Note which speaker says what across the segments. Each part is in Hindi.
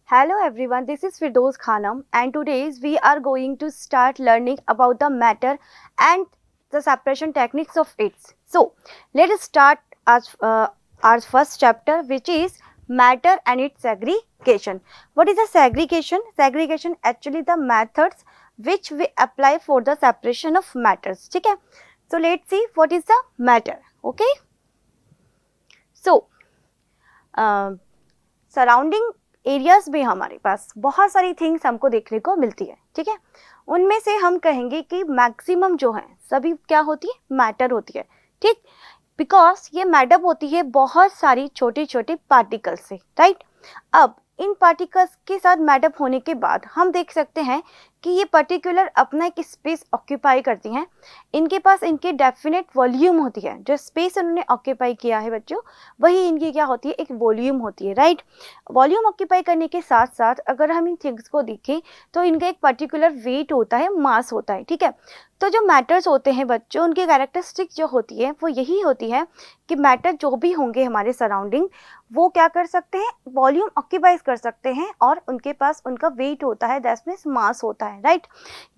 Speaker 1: Hello everyone, this is Firdoz Khanam and today we are going to start learning about the matter and the separation techniques of it. So, let us start our first chapter, which is matter and its segregation. What is the segregation? Segregation actually the methods which we apply for the separation of matters. ठीक है? So, let's see what is the matter. Okay? So, surrounding areas में हमारे पास बहुत सारी थिंग्स हमको देखने को मिलती है, ठीक है। उनमें से हम कहेंगे कि मैक्सिमम जो है सभी क्या होती है, मैटर होती है, ठीक। बिकॉज ये मैडअप होती है बहुत सारी छोटे छोटे पार्टिकल्स से, राइट। अब इन पार्टिकल्स के साथ मैडअप होने के बाद हम देख सकते हैं कि ये पर्टिकुलर अपना एक स्पेस ऑक्यूपाई करती हैं। इनके पास इनके डेफिनेट वॉल्यूम होती है, जो स्पेस उन्होंने ऑक्यूपाई किया है बच्चों, वही इनकी क्या होती है, एक वॉल्यूम होती है, राइट। वॉल्यूम ऑक्यूपाई करने के साथ साथ अगर हम इन थिंग्स को देखें तो इनका एक पर्टिकुलर वेट होता है, मास होता है, ठीक है। तो जो मैटर्स होते हैं बच्चों, उनकी कैरेक्टरिस्टिक जो होती है वो यही होती है कि मैटर जो भी होंगे हमारे सराउंडिंग, वो क्या कर सकते हैं, वॉल्यूम ऑक्यूपाइज कर सकते हैं और उनके पास उनका वेट होता है, दैट मीन्स मास होता है, राइट।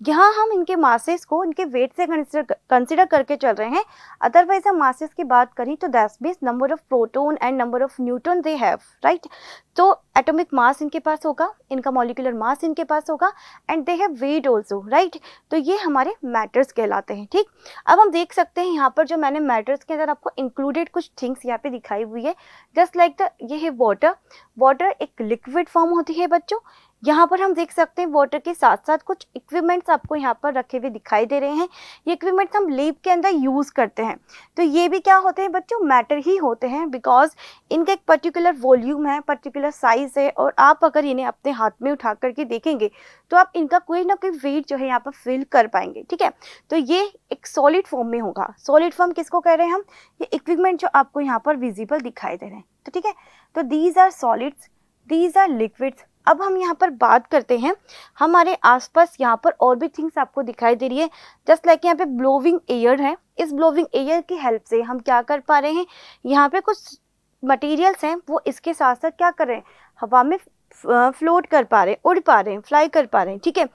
Speaker 1: यहाँ हम इनके मासेस को इनके वेट से कंसिडर करके चल रहे हैं। अदरवाइज हम मासेस की बात करें तो that means number of proton and number of neutron they have, right. तो एटॉमिक मास इनके पास होगा, इनका मॉलिक्यूलर मास इनके पास होगा and they have weight also, right. तो ये हमारे मैटर्स कहलाते हैं, ठीक। अब हम देख सकते हैं यहाँ पर जो मैंने मैटर्स के अंदर आपको इंक्लूडेड कुछ थिंग्स यहाँ पे दिखाई हुई है, जस्ट लाइक द ये है वाटर। वाटर एक लिक्विड फॉर्म होती है बच्चों। यहाँ पर हम देख सकते हैं वाटर के साथ साथ कुछ इक्विपमेंट्स आपको यहाँ पर रखे हुए दिखाई दे रहे हैं। ये इक्विपमेंट्स हम लैब के अंदर यूज़ करते हैं, तो ये भी क्या होते हैं बच्चों, मैटर ही होते हैं। बिकॉज इनका एक पर्टिकुलर वॉल्यूम है, पर्टिकुलर साइज है, और आप अगर इन्हें अपने हाथ में उठा करके देखेंगे तो आप इनका कोई ना कोई वेट जो है यहाँ पर फील कर पाएंगे, ठीक है। तो ये एक सॉलिड फॉर्म में होगा। सॉलिड फॉर्म किसको कह रहे हैं हम, ये इक्विपमेंट जो आपको यहाँ पर विजिबल दिखाई दे रहे हैं, तो ठीक है। तो these are solids, these are liquids. अब हम यहाँ पर बात करते हैं, हमारे आसपास यहाँ पर और भी थिंग्स आपको दिखाई दे रही है, जस्ट लाइक यहाँ पे ब्लोविंग एयर है। इस ब्लोविंग एयर की हेल्प से हम क्या कर पा रहे हैं, यहाँ पे कुछ मटेरियल्स हैं वो इसके साथ साथ क्या कर रहे हैं, हवा में फ्लोट कर पा रहे हैं, उड़ पा रहे हैं, फ्लाई कर पा रहे हैं, ठीक है।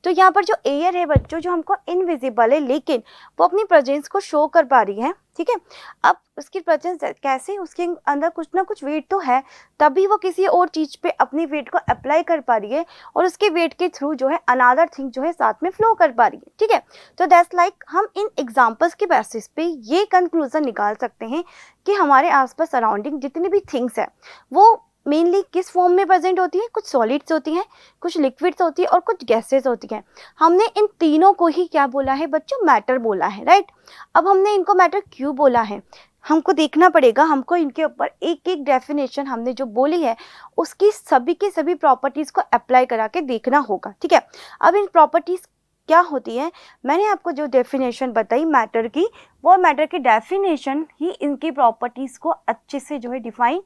Speaker 1: तो यहाँ पर जो एयर है बच्चों, जो हमको इनविजिबल है लेकिन वो अपनी प्रेजेंस को शो कर पा रही है, ठीक है। अब उसकी प्रेजेंस कैसे, उसके अंदर कुछ ना कुछ वेट तो है, तभी वो किसी और चीज़ पे अपनी वेट को अप्लाई कर पा रही है और उसके वेट के थ्रू जो है अनदर थिंग जो है साथ में फ्लो कर पा रही है, ठीक है। तो दैट्स लाइक हम इन एग्जाम्पल्स के बेसिस पे ये कंक्लूजन निकाल सकते हैं कि हमारे आसपास सराउंडिंग जितनी भी थिंग्स है वो मेनली किस फॉर्म में प्रेजेंट होती है, कुछ सॉलिड्स होती हैं, कुछ लिक्विड्स होती है और कुछ गैसेस होती हैं। हमने इन तीनों को ही क्या बोला है बच्चों, मैटर बोला है, राइट। अब हमने इनको मैटर क्यों बोला है, हमको देखना पड़ेगा, हमको इनके ऊपर एक एक डेफिनेशन हमने जो बोली है उसकी सभी के सभी प्रॉपर्टीज़ को अप्लाई करा के देखना होगा, ठीक है। अब इन प्रॉपर्टीज़ क्या होती है, मैंने आपको जो डेफिनेशन बताई मैटर की, वो मैटर की डेफिनेशन ही इनकी प्रॉपर्टीज़ को अच्छे से जो है डिफाइन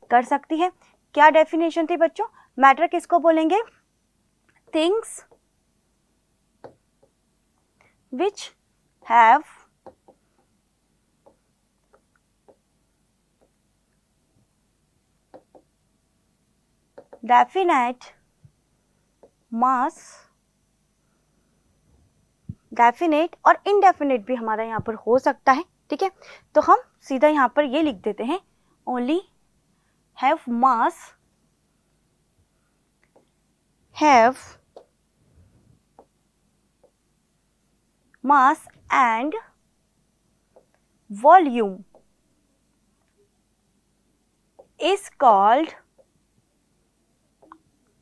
Speaker 1: कर सकती है। क्या डेफिनेशन थी बच्चों, मैटर किसको बोलेंगे, things which have definite mass, definite और इनडेफिनेट भी हमारा यहाँ पर हो सकता है, ठीक है। तो हम सीधा यहाँ पर ये लिख देते हैं, only have mass, have mass and volume is called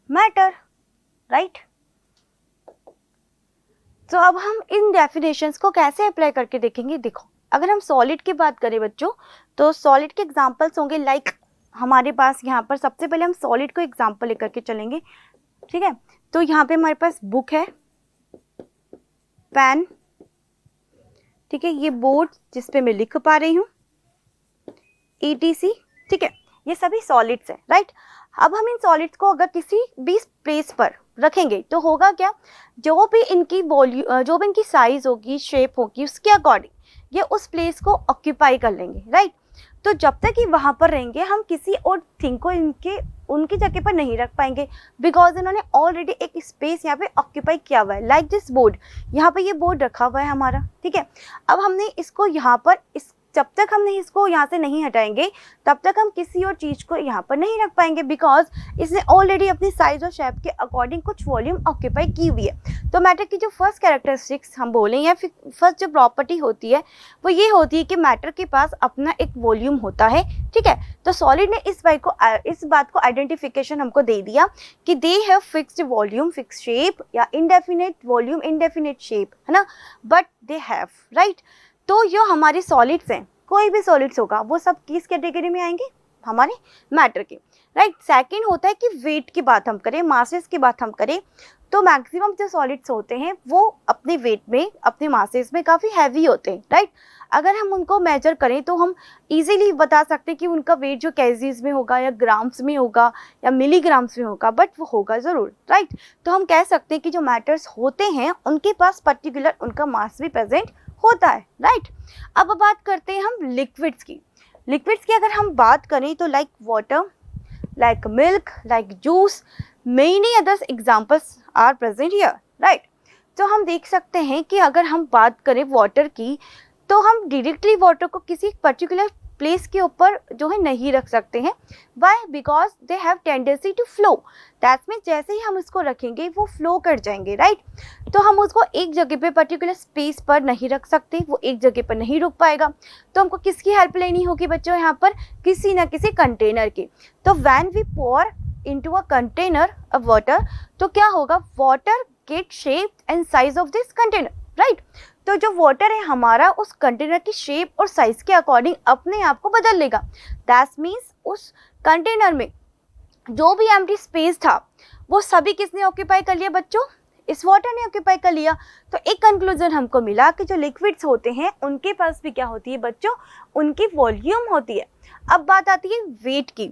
Speaker 1: matter, right? तो अब हम इन डेफिनेशंस को कैसे अप्लाई करके देखेंगे। देखो, अगर हम सॉलिड की बात करें बच्चों, तो सॉलिड के एग्जांपल्स होंगे लाइक हमारे पास यहाँ पर सबसे पहले हम सॉलिड को एग्जांपल लेकर के चलेंगे, ठीक है। तो यहाँ पे हमारे पास बुक है, पेन, ठीक है, ये बोर्ड जिस पे मैं लिख पा रही हूँ, ETC, ठीक है, ये सभी सॉलिड्स हैं, राइट। अब हम इन सॉलिड्स को अगर किसी भी प्लेस पर रखेंगे तो होगा क्या, जो भी इनकी वॉल्यूम, जो भी इनकी साइज होगी, शेप होगी, उसके अकॉर्डिंग ये उस प्लेस को ऑक्यूपाई कर लेंगे, राइट। तो जब तक ये वहाँ पर रहेंगे हम किसी और थिंग को इनके उनकी जगह पर नहीं रख पाएंगे बिकॉज इन्होंने ऑलरेडी एक स्पेस यहाँ पे ऑक्यूपाई किया हुआ है। लाइक दिस बोर्ड, यहाँ पे ये बोर्ड रखा हुआ है हमारा, ठीक है। अब हमने इसको यहाँ पर जब तक हमने इसको यहाँ से नहीं हटाएंगे तब तक हम किसी और चीज़ को यहाँ पर नहीं रख पाएंगे बिकॉज इसने ऑलरेडी अपनी साइज और शेप के अकॉर्डिंग कुछ वॉल्यूम ऑक्यूपाई की हुई है। तो मैटर की जो फर्स्ट कैरेक्टरिस्टिक्स हम बोलें या फिर फर्स्ट जो प्रॉपर्टी होती है वो ये होती है कि मैटर के पास अपना एक वॉल्यूम होता है, ठीक है। तो सॉलिड ने इस बात को आइडेंटिफिकेशन हमको दे दिया कि दे have fixed volume, fix shape या इनडेफिनेट वॉल्यूम, इनडेफिनेट शेप, है ना, बट दे हैव, राइट। तो जो हमारे सॉलिड्स हैं, कोई भी सॉलिड्स होगा वो सब किस कैटेगरी में आएंगे, हमारे मैटर के, राइट। सेकंड होता है कि वेट की बात हम करें, मासेस की बात हम करें, तो मैक्सिमम जो सॉलिड्स होते हैं वो अपने वेट में, अपने मासेस में काफ़ी हैवी होते हैं, राइट। अगर हम उनको मेजर करें तो हम इजीली बता सकते हैं कि उनका वेट जो केजीज में होगा या ग्राम्स में होगा या मिलीग्राम्स में होगा, बट वो होगा ज़रूर, राइट। तो हम कह सकते हैं कि जो मैटर्स होते हैं उनके पास पर्टिकुलर उनका मास भी प्रेजेंट होता है, राइट। अब बात करते हैं हम लिक्विड्स की। लिक्विड्स की अगर हम बात करें तो like water, like milk, like juice, many others examples are present here, right. तो हम देख सकते हैं कि अगर हम बात करें वाटर की तो हम डायरेक्टली वाटर को किसी पर्टिकुलर प्लेस के ऊपर जो है नहीं रख सकते हैं। Why? Because they have tendency to flow, that means जैसे ही हम इसको रखेंगे वो फ्लो कर जाएंगे, राइट। तो हम उसको एक जगह पे पर्टिकुलर स्पेस पर नहीं रख सकते, वो एक जगह पर नहीं रुक पाएगा। तो हमको किसकी हेल्प लेनी होगी बच्चों यहाँ पर, किसी ना किसी कंटेनर की। तो when we pour into a container of water, तो क्या होगा, water get shape and size of this container, right. तो जो वाटर है हमारा उस कंटेनर की शेप और साइज के अकॉर्डिंग अपने आप को बदल लेगा। दैट मीन्स उस कंटेनर में जो भी एम्प्टी स्पेस था वो सभी किसने ऑक्यूपाई कर लिया बच्चों, इस वाटर ने ऑक्यूपाई कर लिया। तो एक कंक्लूजन हमको मिला कि जो लिक्विड्स होते हैं उनके पास भी क्या होती है बच्चों, उनकी वॉल्यूम होती है। अब बात आती है वेट की।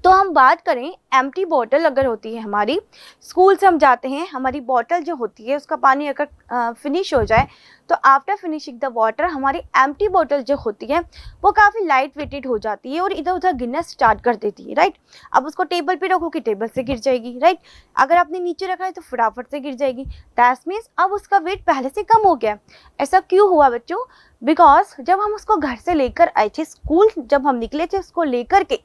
Speaker 1: तो हम बात करें एम्प्टी बॉटल अगर होती है हमारी, स्कूल से हम जाते हैं, हमारी बॉटल जो होती है उसका पानी अगर फिनिश हो जाए तो आफ्टर फिनिशिंग द वाटर हमारी एम्प्टी बॉटल जो होती है वो काफ़ी लाइट वेटेड हो जाती है और इधर उधर गिरना स्टार्ट कर देती है, राइट। अब उसको टेबल पे रखो कि टेबल से गिर जाएगी, राइट। अगर आपने नीचे रखा है तो फटाफट से गिर जाएगी। दैट मीन्स अब उसका वेट पहले से कम हो गया। ऐसा क्यों हुआ बच्चों, बिकॉज जब हम उसको घर से लेकर आए थे, स्कूल जब हम निकले थे उसको लेकर के,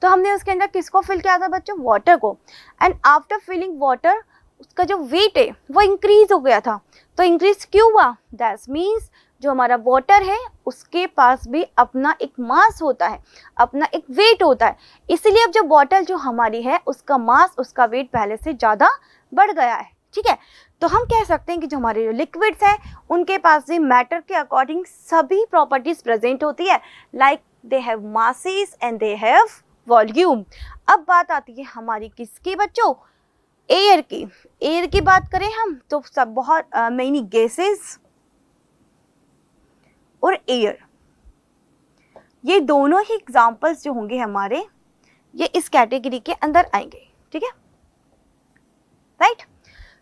Speaker 1: तो हमने उसके अंदर किसको फिल किया था बच्चों, वाटर को। एंड आफ्टर फिलिंग वाटर उसका जो वेट है वो इंक्रीज हो गया था। तो इंक्रीज क्यों हुआ, दैट मीन्स जो हमारा वाटर है उसके पास भी अपना एक मास होता है, अपना एक वेट होता है। इसलिए अब जो बॉटल जो हमारी है उसका मास, उसका वेट पहले से ज़्यादा बढ़ गया है, ठीक है। तो हम कह सकते हैं कि जो हमारे लिक्विड्स हैं उनके पास भी मैटर के अकॉर्डिंग सभी प्रॉपर्टीज प्रेजेंट होती है, like they have masses and they have volume. अब बात आती है हमारी किसकी बच्चों, एयर की। एयर की बात करें हम तो सब बहुत मेनी गैसेस और एयर, ये दोनों ही एग्जाम्पल्स जो होंगे हमारे ये इस कैटेगरी के अंदर आएंगे, ठीक है, राइट।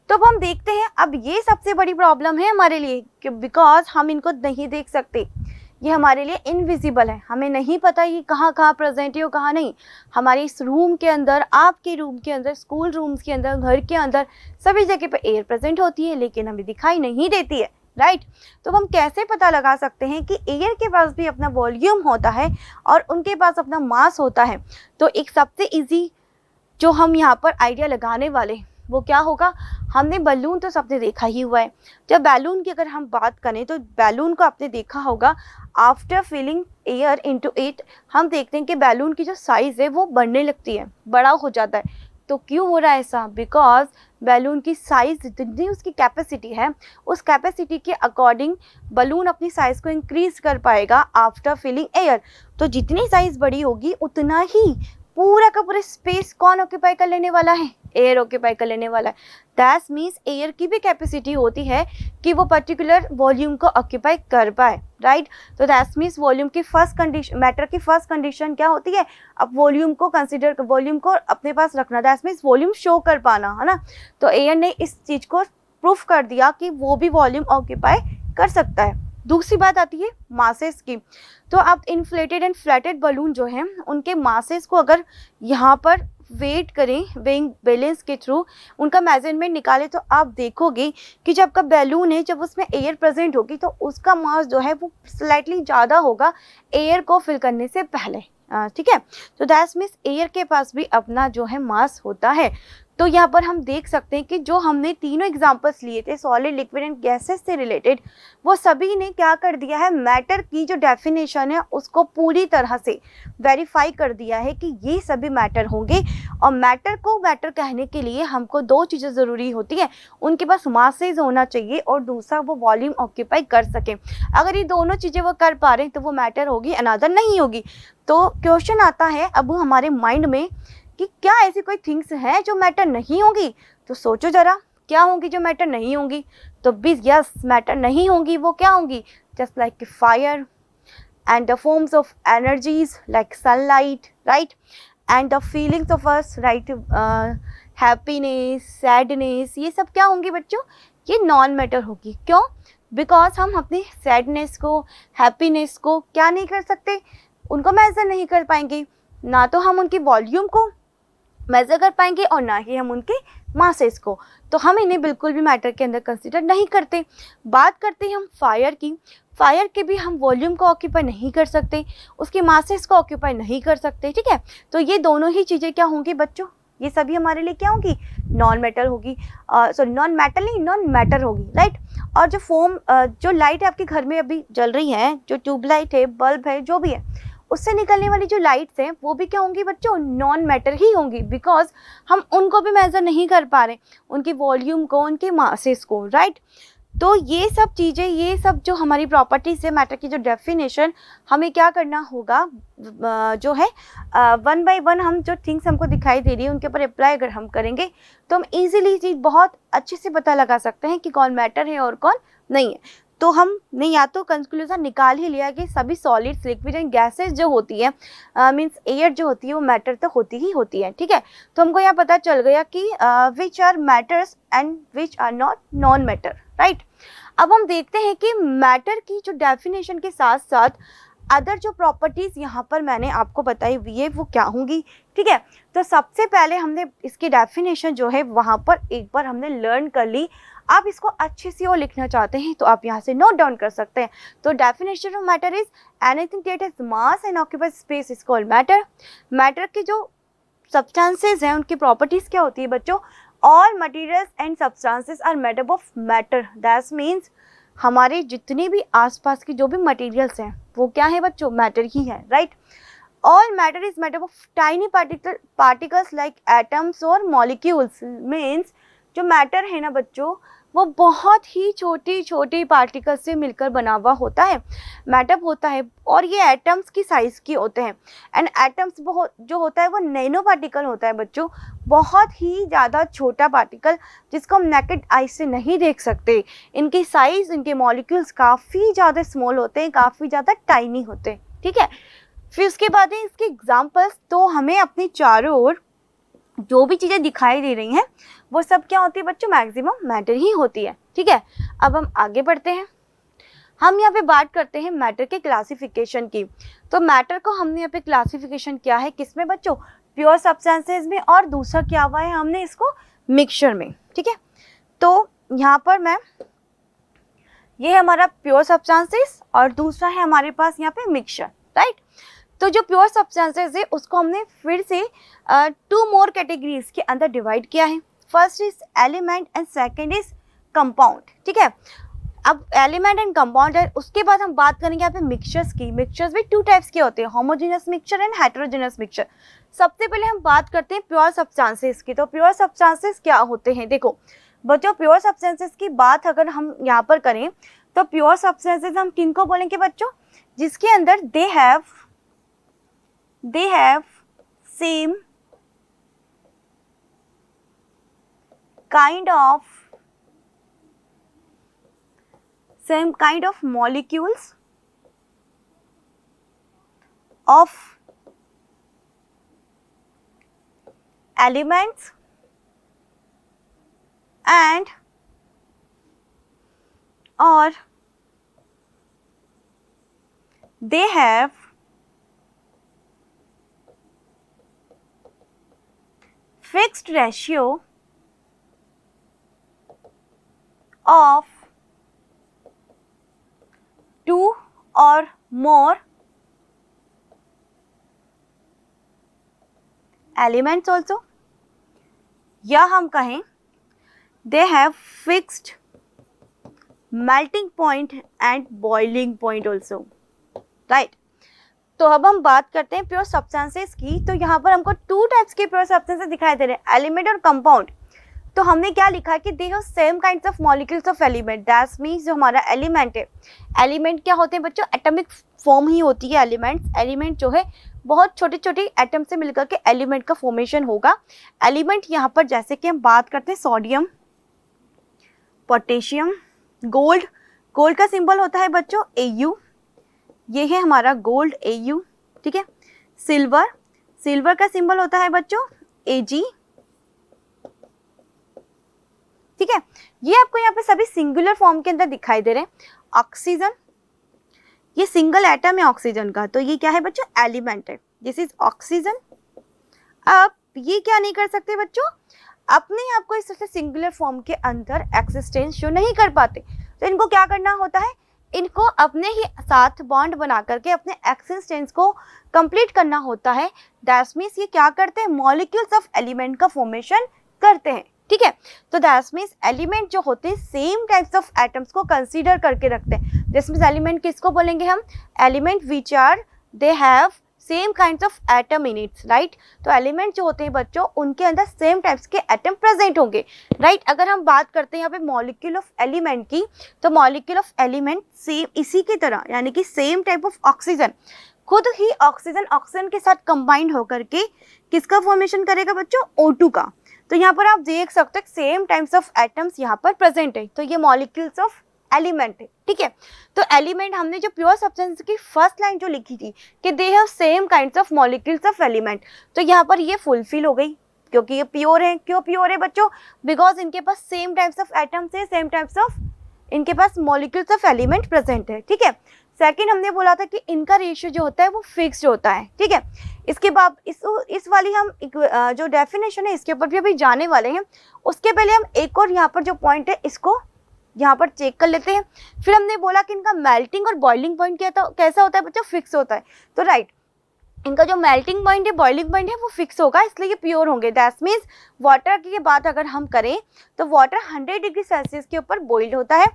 Speaker 1: तो अब हम देखते हैं, अब ये सबसे बड़ी प्रॉब्लम है हमारे लिए कि बिकॉज हम इनको नहीं देख सकते, ये हमारे लिए इनविजिबल है, हमें नहीं पता ये कहाँ कहाँ प्रेजेंट है और कहाँ नहीं। हमारे इस रूम के अंदर, आपके रूम के अंदर, स्कूल रूम्स के अंदर, घर के अंदर सभी जगह पे एयर प्रेजेंट होती है लेकिन हमें दिखाई नहीं देती है, राइट। तो हम कैसे पता लगा सकते हैं कि एयर के पास भी अपना वॉल्यूम होता है और उनके पास अपना मास होता है। तो एक सबसे ईजी जो हम यहाँ पर आइडिया लगाने वाले वो क्या होगा, हमने बैलून तो सबने देखा ही हुआ है। जब बैलून की अगर हम बात करें तो बैलून को आपने देखा होगा, after filling air into it हम देखते हैं कि बैलून की जो साइज़ है वो बढ़ने लगती है, बड़ा हो जाता है। तो क्यों हो रहा है ऐसा, बिकॉज बैलून की साइज़ जितनी उसकी कैपेसिटी है उस कैपेसिटी के अकॉर्डिंग बलून अपनी साइज़ को इंक्रीज़ कर पाएगा आफ्टर फिलिंग एयर। तो जितनी साइज़ बड़ी होगी उतना ही पूरा का पूरा स्पेस कौन ऑक्यूपाई कर लेने वाला है, एयर ऑक्यूपाई कर लेने वाला है। दैट मीन्स एयर की भी कैपेसिटी होती है कि वो पर्टिकुलर वॉल्यूम को ऑक्यूपाई कर पाए, राइट। तो दैट मीन्स वॉल्यूम की फर्स्ट कंडीशन, मैटर की फर्स्ट कंडीशन क्या होती है, अब वॉल्यूम को कंसिडर, वॉल्यूम को अपने पास रखना, दैट मीन्स वॉल्यूम शो कर पाना, है ना। तो एयर ने इस चीज़ को प्रूफ कर दिया कि वो भी वॉल्यूम ऑक्यूपाई कर सकता है। दूसरी बात आती है मासेस की। तो अब इन्फ्लेटेड एंड फ्लैटेड बलून जो हैं उनके मासेस को अगर यहाँ पर वेट करें वेइंग बैलेंस के थ्रू, उनका मेजरमेंट निकालें, तो आप देखोगे कि जब आपका बैलून है, जब उसमें एयर प्रेजेंट होगी तो उसका मास जो है वो स्लाइटली ज़्यादा होगा एयर को फिल करने से पहले, ठीक है। तो दैट मीन्स एयर के पास भी अपना जो है मास होता है। तो यहाँ पर हम देख सकते हैं कि जो हमने तीनों एग्जांपल्स लिए थे सॉलिड, लिक्विड एंड गैसेस से रिलेटेड, वो सभी ने क्या कर दिया है, मैटर की जो डेफिनेशन है उसको पूरी तरह से वेरीफाई कर दिया है कि ये सभी मैटर होंगे। और मैटर को मैटर कहने के लिए हमको दो चीज़ें ज़रूरी होती है, उनके पास मासेज होना चाहिए और दूसरा वो वॉल्यूम ऑक्यूपाई कर सकें। अगर ये दोनों चीज़ें वो कर पा रहे हैं तो वो मैटर होगी, अनदर नहीं होगी। तो क्वेश्चन आता है अब हमारे माइंड में कि क्या ऐसी कोई थिंग्स हैं जो मैटर नहीं होंगी। तो सोचो जरा, क्या होंगी जो मैटर नहीं होंगी। तो भी यस, मैटर नहीं होंगी, वो क्या होंगी, just like fire and the forms of energies like sunlight, right, and the feelings of us, right, happiness, sadness, ये सब क्या होंगी बच्चों, ये नॉन मैटर होगी। क्यों? बिकॉज हम अपनी सैडनेस को, हैप्पीनेस को क्या नहीं कर सकते, उनको मेजर नहीं कर पाएंगे, ना तो हम उनकी वॉल्यूम को मेजर कर पाएंगे और ना ही हम उनके मासेस को, तो हम इन्हें बिल्कुल भी मैटर के अंदर कंसिडर नहीं करते। बात करते हैं हम फायर की, फायर के भी हम वॉल्यूम को ऑक्यूपाई नहीं कर सकते, उसके मासेस को ऑक्यूपाई नहीं कर सकते, ठीक है। तो ये दोनों ही चीज़ें क्या होंगी बच्चों, ये सभी हमारे लिए क्या होगी, नॉन मेटल होगी, सॉरी नॉन मेटल नहीं, नॉन मैटर होगी, राइट। और जो फोम, जो लाइट आपके घर में अभी जल रही है, जो ट्यूबलाइट है, बल्ब है, जो भी है, उससे निकलने वाली जो लाइट्स हैं वो भी क्या होंगी बच्चों, नॉन मैटर ही होंगी, बिकॉज हम उनको भी मेजर नहीं कर पा रहे, उनकी वॉल्यूम को, उनके मासेस को, राइट। तो ये सब चीज़ें, ये सब जो हमारी प्रॉपर्टीज है, मैटर की जो डेफिनेशन, हमें क्या करना होगा, जो है वन बाय वन हम जो थिंग्स हमको दिखाई दे रही है उनके ऊपर अप्लाई अगर हम करेंगे तो हम इजीली चीज़ बहुत अच्छे से पता लगा सकते हैं कि कौन मैटर है और कौन नहीं है। तो हमने या तो कंक्लूजन निकाल ही लिया कि सभी सॉलिड्स, लिक्विड एंड गैसेस जो होती है, मींस एयर जो होती है वो मैटर तो होती ही होती है, ठीक है। तो हमको यहाँ पता चल गया कि which are matters and which are not non matter, right. अब हम देखते हैं कि मैटर की जो डेफिनेशन के साथ साथ अदर जो प्रॉपर्टीज यहाँ पर मैंने आपको बताई हुई है वो क्या होंगी, ठीक है। तो सबसे पहले हमने इसकी डेफिनेशन जो है वहाँ पर एक बार हमने लर्न कर ली। आप इसको अच्छे से और लिखना चाहते हैं तो आप यहाँ से नोट डाउन कर सकते हैं। तो definition of matter is anything that has mass and occupies space is called matter. Matter के जो सब्सटेंसेज हैं उनकी प्रॉपर्टीज क्या होती है बच्चों, all materials and substances are made up of matter. That means हमारे जितने भी आसपास की जो भी मटेरियल्स हैं वो क्या है बच्चों, मैटर ही है, right. All matter is made up of tiny particles like atoms और मॉलिक्यूल्स। मीन्स जो मैटर है ना बच्चों वो बहुत ही छोटी छोटी पार्टिकल से मिलकर बना हुआ होता है, मैटर होता है, और ये एटम्स की साइज़ के होते हैं। एंड एटम्स बहुत जो होता है वो नैनो पार्टिकल होता है बच्चों, बहुत ही ज़्यादा छोटा पार्टिकल जिसको हम नेकेड आई से नहीं देख सकते। इनकी साइज़, इनके मॉलिक्यूल्स काफ़ी ज़्यादा स्मॉल होते हैं, काफ़ी ज़्यादा टाइनी होते हैं, ठीक है। फिर उसके बाद है इसके एग्जाम्पल्स। तो हमें अपने चारों ओर जो भी चीज़ें दिखाई दे रही हैं वो सब क्या होती है बच्चों, मैक्सिमम मैटर ही होती है, ठीक है। अब हम आगे बढ़ते हैं, हम यहाँ पे बात करते हैं मैटर के क्लासिफिकेशन की। तो मैटर को हमने यहाँ पे क्लासिफिकेशन किया है किसमें बच्चों, प्योर सब्सटेंसेज में, और दूसरा क्या हुआ है हमने इसको मिक्सचर में, ठीक है। तो यहाँ पर मैं, ये है हमारा प्योर सब्सटेंसेज और दूसरा है हमारे पास यहाँ पे मिक्सचर, राइट। तो जो प्योर सब्सटेंसेज है उसको हमने फिर से 2 मोर कैटेगरीज के अंदर डिवाइड किया है। First is element and second is compound, ठीक है। अब एलिमेंट एंड कंपाउंड है, उसके बाद हम बात करेंगे यहाँ पे मिक्सचर्स की। मिक्सचर्स भी 2 टाइप्स के होते हैं, homogeneous mixture and heterogeneous mixture. सबसे पहले हम बात करते हैं प्योर सब्सटेंसेज की। तो प्योर सब्सटेंसेज क्या होते हैं, देखो बच्चों प्योर सब्सटेंसेज की बात अगर हम यहाँ पर करें तो प्योर सब्सटेंसेज हम किनको बोलेंगे बच्चों, जिसके अंदर दे have same kind of molecules of elements and or they have fixed ratio of two और मोर एलिमेंट्स ऑल्सो, या हम कहें they have fixed melting point and boiling point also, right. तो अब हम बात करते हैं प्योर सब्सटेंसेस की। तो यहाँ पर हमको टू टाइप्स के प्योर सब्सटेंसेस दिखाई दे रहे हैं, एलिमेंट और कंपाउंड। तो हमने क्या लिखा है कि दे have same kinds of molecules of element, that means जो हमारा एलिमेंट है, एलिमेंट क्या होते हैं बच्चों, एटॉमिक फॉर्म ही होती है एलिमेंट्स। एलिमेंट जो है बहुत छोटे छोटे एटम से मिलकर के एलिमेंट का फॉर्मेशन होगा। एलिमेंट यहाँ पर जैसे कि हम बात करते हैं सोडियम, पोटेशियम, गोल्ड, गोल्ड का सिंबल होता है बच्चों Au, ये है हमारा गोल्ड Au, ठीक है। सिल्वर, सिल्वर का सिंबल होता है बच्चों Ag, ठीक है। ये आपको यहाँ पे सभी सिंगुलर फॉर्म के अंदर दिखाई दे रहे हैं। ऑक्सीजन, ये सिंगल एटम है ऑक्सीजन का, तो ये क्या है बच्चों, एलिमेंट है, दिस इज ऑक्सीजन। अब ये क्या नहीं कर सकते बच्चों, अपने आप को इस तरह से सिंगुलर फॉर्म के अंदर एक्सिस्टेंस शो नहीं कर पाते, तो इनको क्या करना होता है, इनको अपने ही साथ बॉन्ड बना करके अपने एक्सिस्टेंस को कंप्लीट करना होता है। दैट मीन्स ये क्या करते हैं, मॉलिक्यूल्स ऑफ एलिमेंट का फॉर्मेशन करते हैं, ठीक है। तो दैट मीन्स एलिमेंट जो होते हैं सेम टाइप्स ऑफ एटम्स को कंसीडर करके रखते हैं। दिस मीन्स एलिमेंट किसको बोलेंगे हम, element which are they have same kinds of atom in its, right. तो एलिमेंट जो होते हैं बच्चों उनके अंदर सेम टाइप्स के एटम प्रेजेंट होंगे, राइट। अगर हम बात करते हैं यहाँ पे मॉलिक्यूल ऑफ एलिमेंट की, तो मॉलिक्यूल ऑफ एलिमेंट सेम इसी की तरह, यानी कि सेम टाइप ऑफ ऑक्सीजन, खुद ही ऑक्सीजन के साथ कंबाइंड होकर के किसका फॉर्मेशन करेगा बच्चों, O2 का। तो यहाँ पर आप देख सकते हैं सेम टाइप्स ऑफ एटम्स यहाँ पर प्रेजेंट है, तो ये मॉलिक्यूल्स ऑफ एलिमेंट है, ठीक है। तो एलिमेंट हमने जो प्योर सब्सटेंस की फर्स्ट लाइन जो लिखी थी कि दे have same kinds of molecules of element, तो यहाँ पर ये फुलफिल हो गई क्योंकि ये प्योर है। क्यों प्योर है बच्चों, बिकॉज इनके पास सेम टाइप्स ऑफ एटम्स है, सेम टाइप्स ऑफ इनके पास मॉलिक्यूल्स ऑफ एलिमेंट प्रेजेंट है, ठीक है। सेकंड हमने बोला था कि इनका रेशियो जो होता है वो फिक्स्ड होता है, ठीक है। इसके बाद इस वाली हम जो डेफिनेशन है इसके ऊपर भी अभी जाने वाले हैं। उसके पहले हम एक और यहाँ पर जो पॉइंट है इसको यहाँ पर चेक कर लेते हैं। फिर हमने बोला कि इनका मेल्टिंग और बॉइलिंग पॉइंट क्या था, कैसा होता है बच्चों, फिक्स होता है। तो राइट, इनका जो मेल्टिंग पॉइंट है, बॉइलिंग पॉइंट है, वो फिक्स होगा, इसलिए ये प्योर होंगे। दैट मीन्स वाटर की बात अगर हम करें तो वाटर 100 डिग्री सेल्सियस के ऊपर बॉइल्ड होता है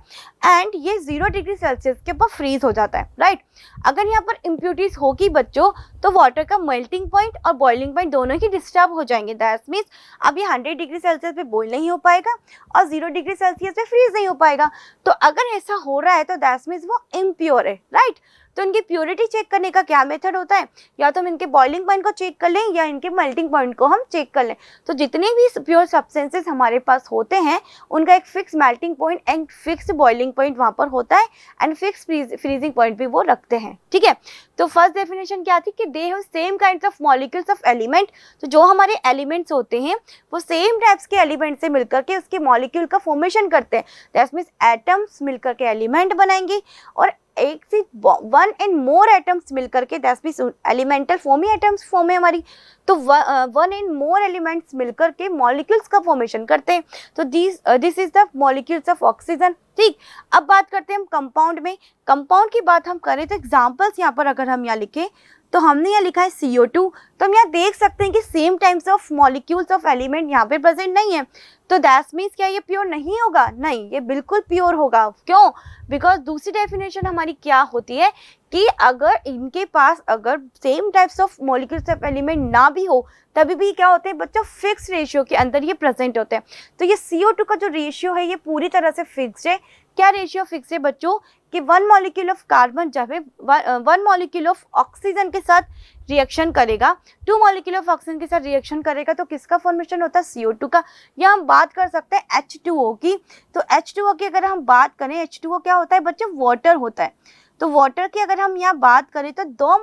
Speaker 1: एंड ये 0 डिग्री सेल्सियस के ऊपर फ्रीज हो जाता है, राइट। अगर यहाँ पर इम्प्यूरिटीज होगी बच्चों तो वाटर का मेल्टिंग पॉइंट और बॉइलिंग पॉइंट दोनों ही डिस्टर्ब हो जाएंगे। दैट मीन्स अब ये 100 डिग्री सेल्सियस पे बॉइल नहीं हो पाएगा और 0 डिग्री सेल्सियस पे फ्रीज नहीं हो पाएगा। तो अगर ऐसा हो रहा है तो दैट मीन्स वो इम्प्योर है, राइट। तो इनकी प्योरिटी चेक करने का क्या मेथड होता है, या तो हम इनके बॉइलिंग पॉइंट को चेक कर लें या इनके मेल्टिंग पॉइंट को हम चेक कर लें। तो जितने भी प्योर सब्सटेंसेस हमारे पास होते हैं उनका एक fix melting point and fix boiling point वहाँ पर होता है एंड फिक्स फ्रीजिंग पॉइंट भी वो रखते हैं, ठीक है। तो फर्स्ट डेफिनेशन क्या थी कि दे have same kinds of molecules of element. तो जो हमारे एलिमेंट्स होते हैं वो सेम टाइप्स के एलिमेंट से मिलकर के उसके मॉलिक्यूल का फॉर्मेशन करते हैं। दैट मीन्स एटम्स मिलकर के एलिमेंट बनाएंगे और एक से 1 एंड मोर एटम्स मिलकर के that means elemental form he atoms form है हमारी, तो 1 एंड मोर एलिमेंट्स मिलकर के मॉलिक्यूल्स का फॉर्मेशन करते हैं। तो this is the molecules of oxygen, ठीक। अब बात करते हैं हम कंपाउंड में। कंपाउंड की बात हम करें तो एग्जांपल्स यहाँ पर अगर हम यहाँ लिखें तो हमने यहाँ लिखा है CO2, तो हम यहाँ देख सकते हैं कि same types of molecules of element यहाँ पे प्रेजेंट नहीं है। तो दैट मीन्स क्या ये प्योर नहीं होगा, नहीं, ये बिल्कुल प्योर होगा। क्यों, बिकॉज दूसरी डेफिनेशन हमारी क्या होती है कि अगर इनके पास अगर same types of molecules of element ना भी हो तभी भी क्या होते हैं बच्चों, फिक्स रेशियो के अंदर ये प्रेजेंट होते हैं। तो ये CO2 का जो रेशियो है ये पूरी तरह से फिक्स्ड है। क्या रेशियो फिक्स है बच्चों कि 1 मॉलिक्यूल ऑफ कार्बन जब 1 मॉलिक्यूल ऑफ ऑक्सीजन के साथ रिएक्शन करेगा, 2 मॉलिक्यूल ऑफ ऑक्सीजन के साथ रिएक्शन करेगा तो किसका फॉर्मेशन होता है, CO2 का। या हम बात कर सकते हैं H2O की। तो H2O की अगर हम बात करें, H2O क्या होता है बच्चों, वाटर होता है। तो वाटर की अगर हम यहाँ बात करें तो 2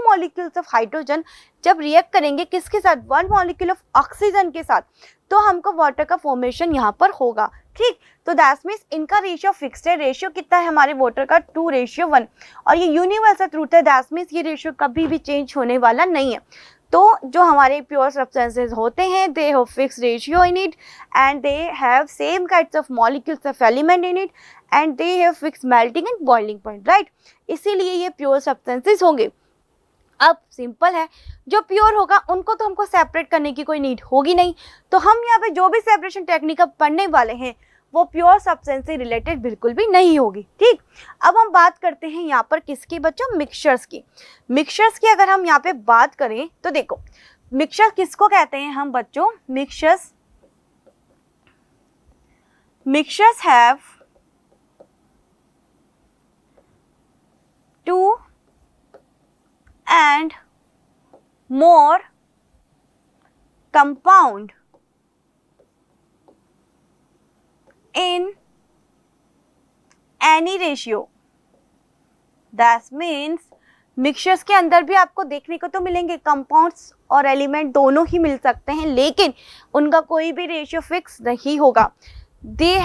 Speaker 1: मॉलिक्यूल्स ऑफ हाइड्रोजन जब रिएक्ट करेंगे किसके साथ, 1 मॉलिक्यूल ऑफ ऑक्सीजन के साथ, तो हमको वाटर का फॉर्मेशन यहाँ पर होगा, ठीक। तो दैट मीन्स इनका रेशियो फिक्स्ड है। रेशियो कितना है हमारे वाटर का, 2:1, और ये यूनिवर्सल ट्रूथ है। दैट मीन्स ये रेशियो कभी भी चेंज होने वाला नहीं है। तो जो हमारे प्योर सब्सटेंसेस होते हैं they have fix ratio in it and they have same kinds of molecules of element in it and they have fix melting and boiling point, right. इसीलिए ये प्योर सब्सटेंसेस होंगे। अब सिंपल है, जो प्योर होगा उनको तो हमको सेपरेट करने की कोई नीड होगी नहीं, तो हम यहाँ पे जो भी सेपरेशन टेक्निक अब पढ़ने वाले हैं वो प्योर सब्सटेंस से रिलेटेड बिल्कुल भी नहीं होगी, ठीक। अब हम बात करते हैं यहाँ पर किसकी बच्चों, मिक्सचर्स की। मिक्सचर्स की अगर हम यहाँ पे बात करें तो देखो, मिक्सचर किसको कहते हैं हम बच्चों, mixtures have two and more compound in any ratio. That means mixtures के अंदर भी आपको देखने को तो मिलेंगे कंपाउंड्स और एलिमेंट दोनों ही मिल सकते हैं, लेकिन उनका कोई भी रेशियो फिक्स नहीं होगा। they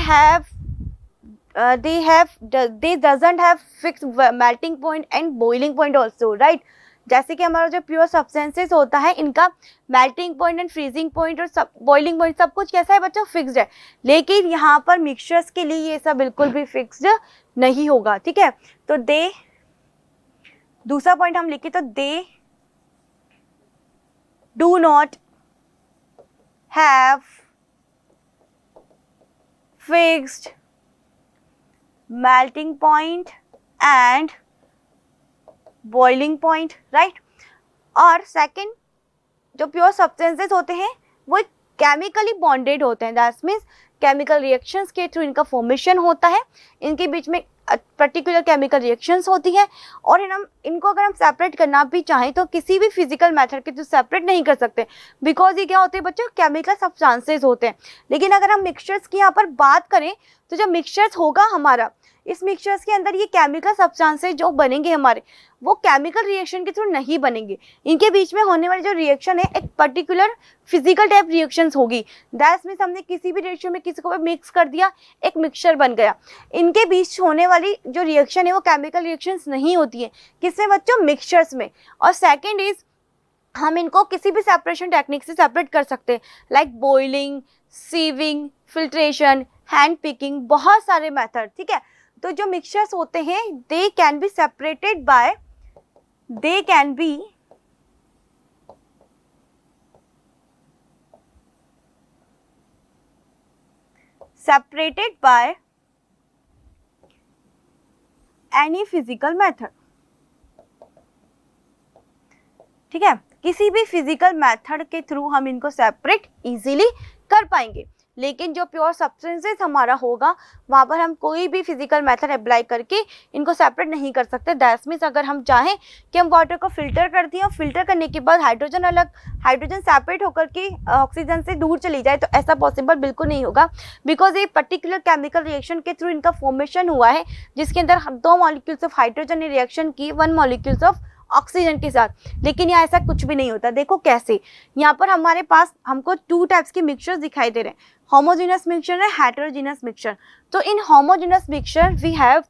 Speaker 1: doesn't have fixed melting point and boiling point also, right। जैसे कि हमारा जो प्योर सब्सटेंसेस होता है इनका melting point and freezing point और बॉइलिंग पॉइंट सब कुछ कैसा है बच्चों, फिक्स्ड है। लेकिन यहाँ पर मिक्सचर्स के लिए ये सब बिल्कुल भी फिक्स्ड नहीं होगा, ठीक है। तो दे, दूसरा पॉइंट हम लिखे तो they do not have fixed melting point and boiling point, right। और सेकंड, जो प्योर सब्सटेंसेस होते हैं वो केमिकली बॉन्डेड होते हैं, दैट मीन्स केमिकल रिएक्शंस के थ्रू इनका फॉर्मेशन होता है, इनके बीच में पर्टिकुलर केमिकल रिएक्शंस होती है, और हम इनको अगर हम सेपरेट करना भी चाहें तो किसी भी फिजिकल मेथड के थ्रू सेपरेट नहीं कर सकते, बिकॉज ये क्या होते हैं बच्चों, केमिकल सब्सटेंसेस होते हैं। लेकिन अगर हम मिक्सचर्स की यहाँ पर बात करें तो जो मिक्सचर्स होगा हमारा, इस मिक्सचर्स के अंदर ये केमिकल सब्सटेंसेस जो बनेंगे हमारे वो केमिकल रिएक्शन के थ्रू नहीं बनेंगे, इनके बीच में होने वाली जो रिएक्शन है एक पर्टिकुलर फिजिकल टाइप रिएक्शंस होगी। दैट मीन्स हमने किसी भी रेशियो में किसी को भी मिक्स कर दिया, एक मिक्सचर बन गया। इनके बीच होने वाली जो रिएक्शन है वो केमिकल रिएक्शंस नहीं होती है, किसमें बच्चों, मिक्सचर्स में। और सेकेंड इज, हम इनको किसी भी सेपरेशन टेक्निक से सेपरेट कर सकते हैं, like boiling, sieving, filtration, hand picking, बहुत सारे मेथड, ठीक है। तो जो मिक्सचर्स होते हैं they can be separated by any physical method, ठीक है। किसी भी फिजिकल मेथड के थ्रू हम इनको सेपरेट इजीली कर पाएंगे। लेकिन जो प्योर सब्सटेंसेस हमारा होगा वहाँ पर हम कोई भी फिजिकल मेथड अप्लाई करके इनको सेपरेट नहीं कर सकते। दैट मीन्स अगर हम चाहें कि हम वाटर को फिल्टर कर दिए और फिल्टर करने के बाद हाइड्रोजन सेपरेट होकर के ऑक्सीजन से दूर चली जाए, तो ऐसा पॉसिबल बिल्कुल नहीं होगा, बिकॉज ये पर्टिकुलर केमिकल रिएक्शन के थ्रू इनका फॉर्मेशन हुआ है, जिसके अंदर 2 मॉलिक्यूल्स ऑफ हाइड्रोजन ने रिएक्शन की 1 मॉलिक्यूल्स ऑफ ऑक्सीजन के साथ। लेकिन यहाँ ऐसा कुछ भी नहीं होता। देखो कैसे, यहाँ पर हमारे पास हमको 2 टाइप्स के मिक्सचर्स दिखाई दे रहे हैं, होमोजेनस मिक्सचर है, हेटेरोजेनस मिक्सचर। तो in homogeneous mixture we have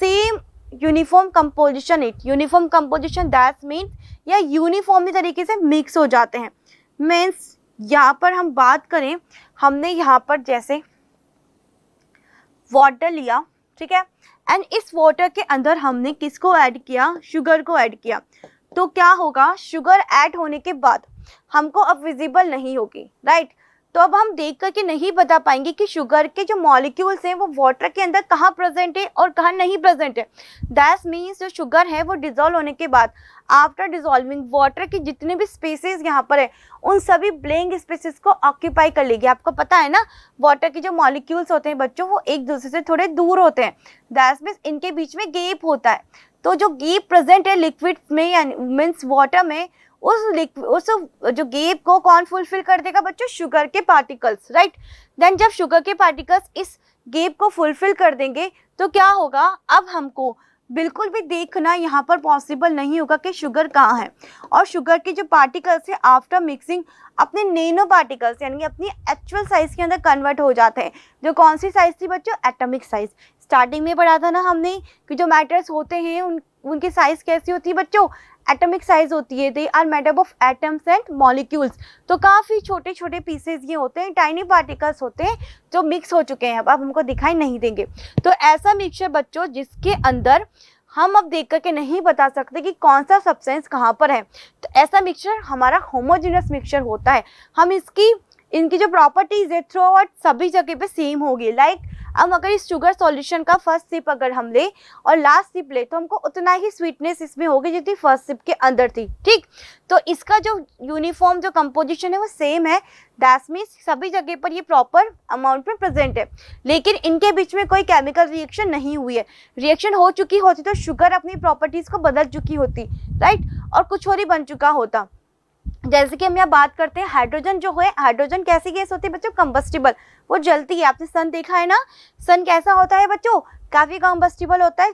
Speaker 1: same uniform composition. Uniform composition that means या यूनिफॉर्मली तरीके से मिक्स हो जाते हैं। मीन्स यहाँ पर हम बात करें, हमने यहाँ पर जैसे वाटर लिया, ठीक है, एंड इस वाटर के अंदर हमने किसको ऐड किया, शुगर को ऐड किया। तो क्या होगा, शुगर ऐड होने के बाद हमको अब विजिबल नहीं होगी, राइट। तो अब हम देख करके नहीं बता पाएंगे कि शुगर के जो मॉलिक्यूल्स हैं वो वाटर के अंदर कहाँ प्रेजेंट है और कहाँ नहीं प्रेजेंट है। दैट मीन्स जो शुगर है वो डिजोल्व होने के बाद आफ्टर डिजोल्विंग वाटर की जितने भी स्पेसेस यहाँ पर है उन सभी ब्लैंक स्पेसेस को ऑक्यूपाई कर लेगी। आपको पता है ना, वाटर के जो मॉलिक्यूल्स होते हैं बच्चों वो एक दूसरे से थोड़े दूर होते हैं, दैट मीन्स इनके बीच में गैप होता है। तो जो गैप प्रेजेंट है लिक्विड में यानी मीन्स वाटर में, उस जो गैप को कौन फुलफिल कर देगा बच्चों, शुगर के पार्टिकल्स, राइट। देन जब शुगर के पार्टिकल्स इस गैप को फुलफिल कर देंगे तो क्या होगा, अब हमको बिल्कुल भी देखना यहाँ पर पॉसिबल नहीं होगा कि शुगर कहाँ है। और शुगर के जो पार्टिकल्स है आफ्टर मिक्सिंग अपने नैनो पार्टिकल्स यानी अपनी एक्चुअल साइज के अंदर कन्वर्ट हो जाते हैं। जो कौन सी साइज थी बच्चों, एटॉमिक साइज। स्टार्टिंग में पढ़ा था ना हमने कि जो मैटर्स होते हैं उनकी साइज कैसी होती है बच्चों, एटॉमिक साइज होती है, they are made up of atoms and molecules. तो काफ़ी छोटे छोटे पीसेस ये होते हैं, टाइनी पार्टिकल्स होते हैं जो मिक्स हो चुके हैं, अब हमको दिखाई नहीं देंगे। तो ऐसा मिक्सचर बच्चों जिसके अंदर हम अब देख करके नहीं बता सकते कि कौन सा सब्सटेंस कहाँ पर है, तो ऐसा मिक्सचर हमारा होमोजेनस मिक्सचर होता है। हम इनकी जो प्रॉपर्टीज है थ्रू आउट सभी जगह पे सेम होगी। लाइक अब अगर इस शुगर सॉल्यूशन का फर्स्ट सिप अगर हम ले और लास्ट सिप ले तो हमको उतना ही स्वीटनेस इसमें होगी जितनी फर्स्ट सिप के अंदर थी, ठीक। तो इसका जो यूनिफॉर्म जो कंपोजिशन है वो सेम है, दैट मीन्स सभी जगह पर ये प्रॉपर अमाउंट में प्रेजेंट है, लेकिन इनके बीच में कोई केमिकल रिएक्शन नहीं हुई है। रिएक्शन हो चुकी होती तो शुगर अपनी प्रॉपर्टीज को बदल चुकी होती, राइट, और कुछ और ही बन चुका होता। जैसे कि हम यहाँ बात करते हैं हाइड्रोजन जो है, हाइड्रोजन कैसी गैस होती है बच्चों, कंबस्टिबल, वो जलती है। आपने सन देखा है ना, सन कैसा होता है बच्चों, काफी कंबस्टिबल होता है,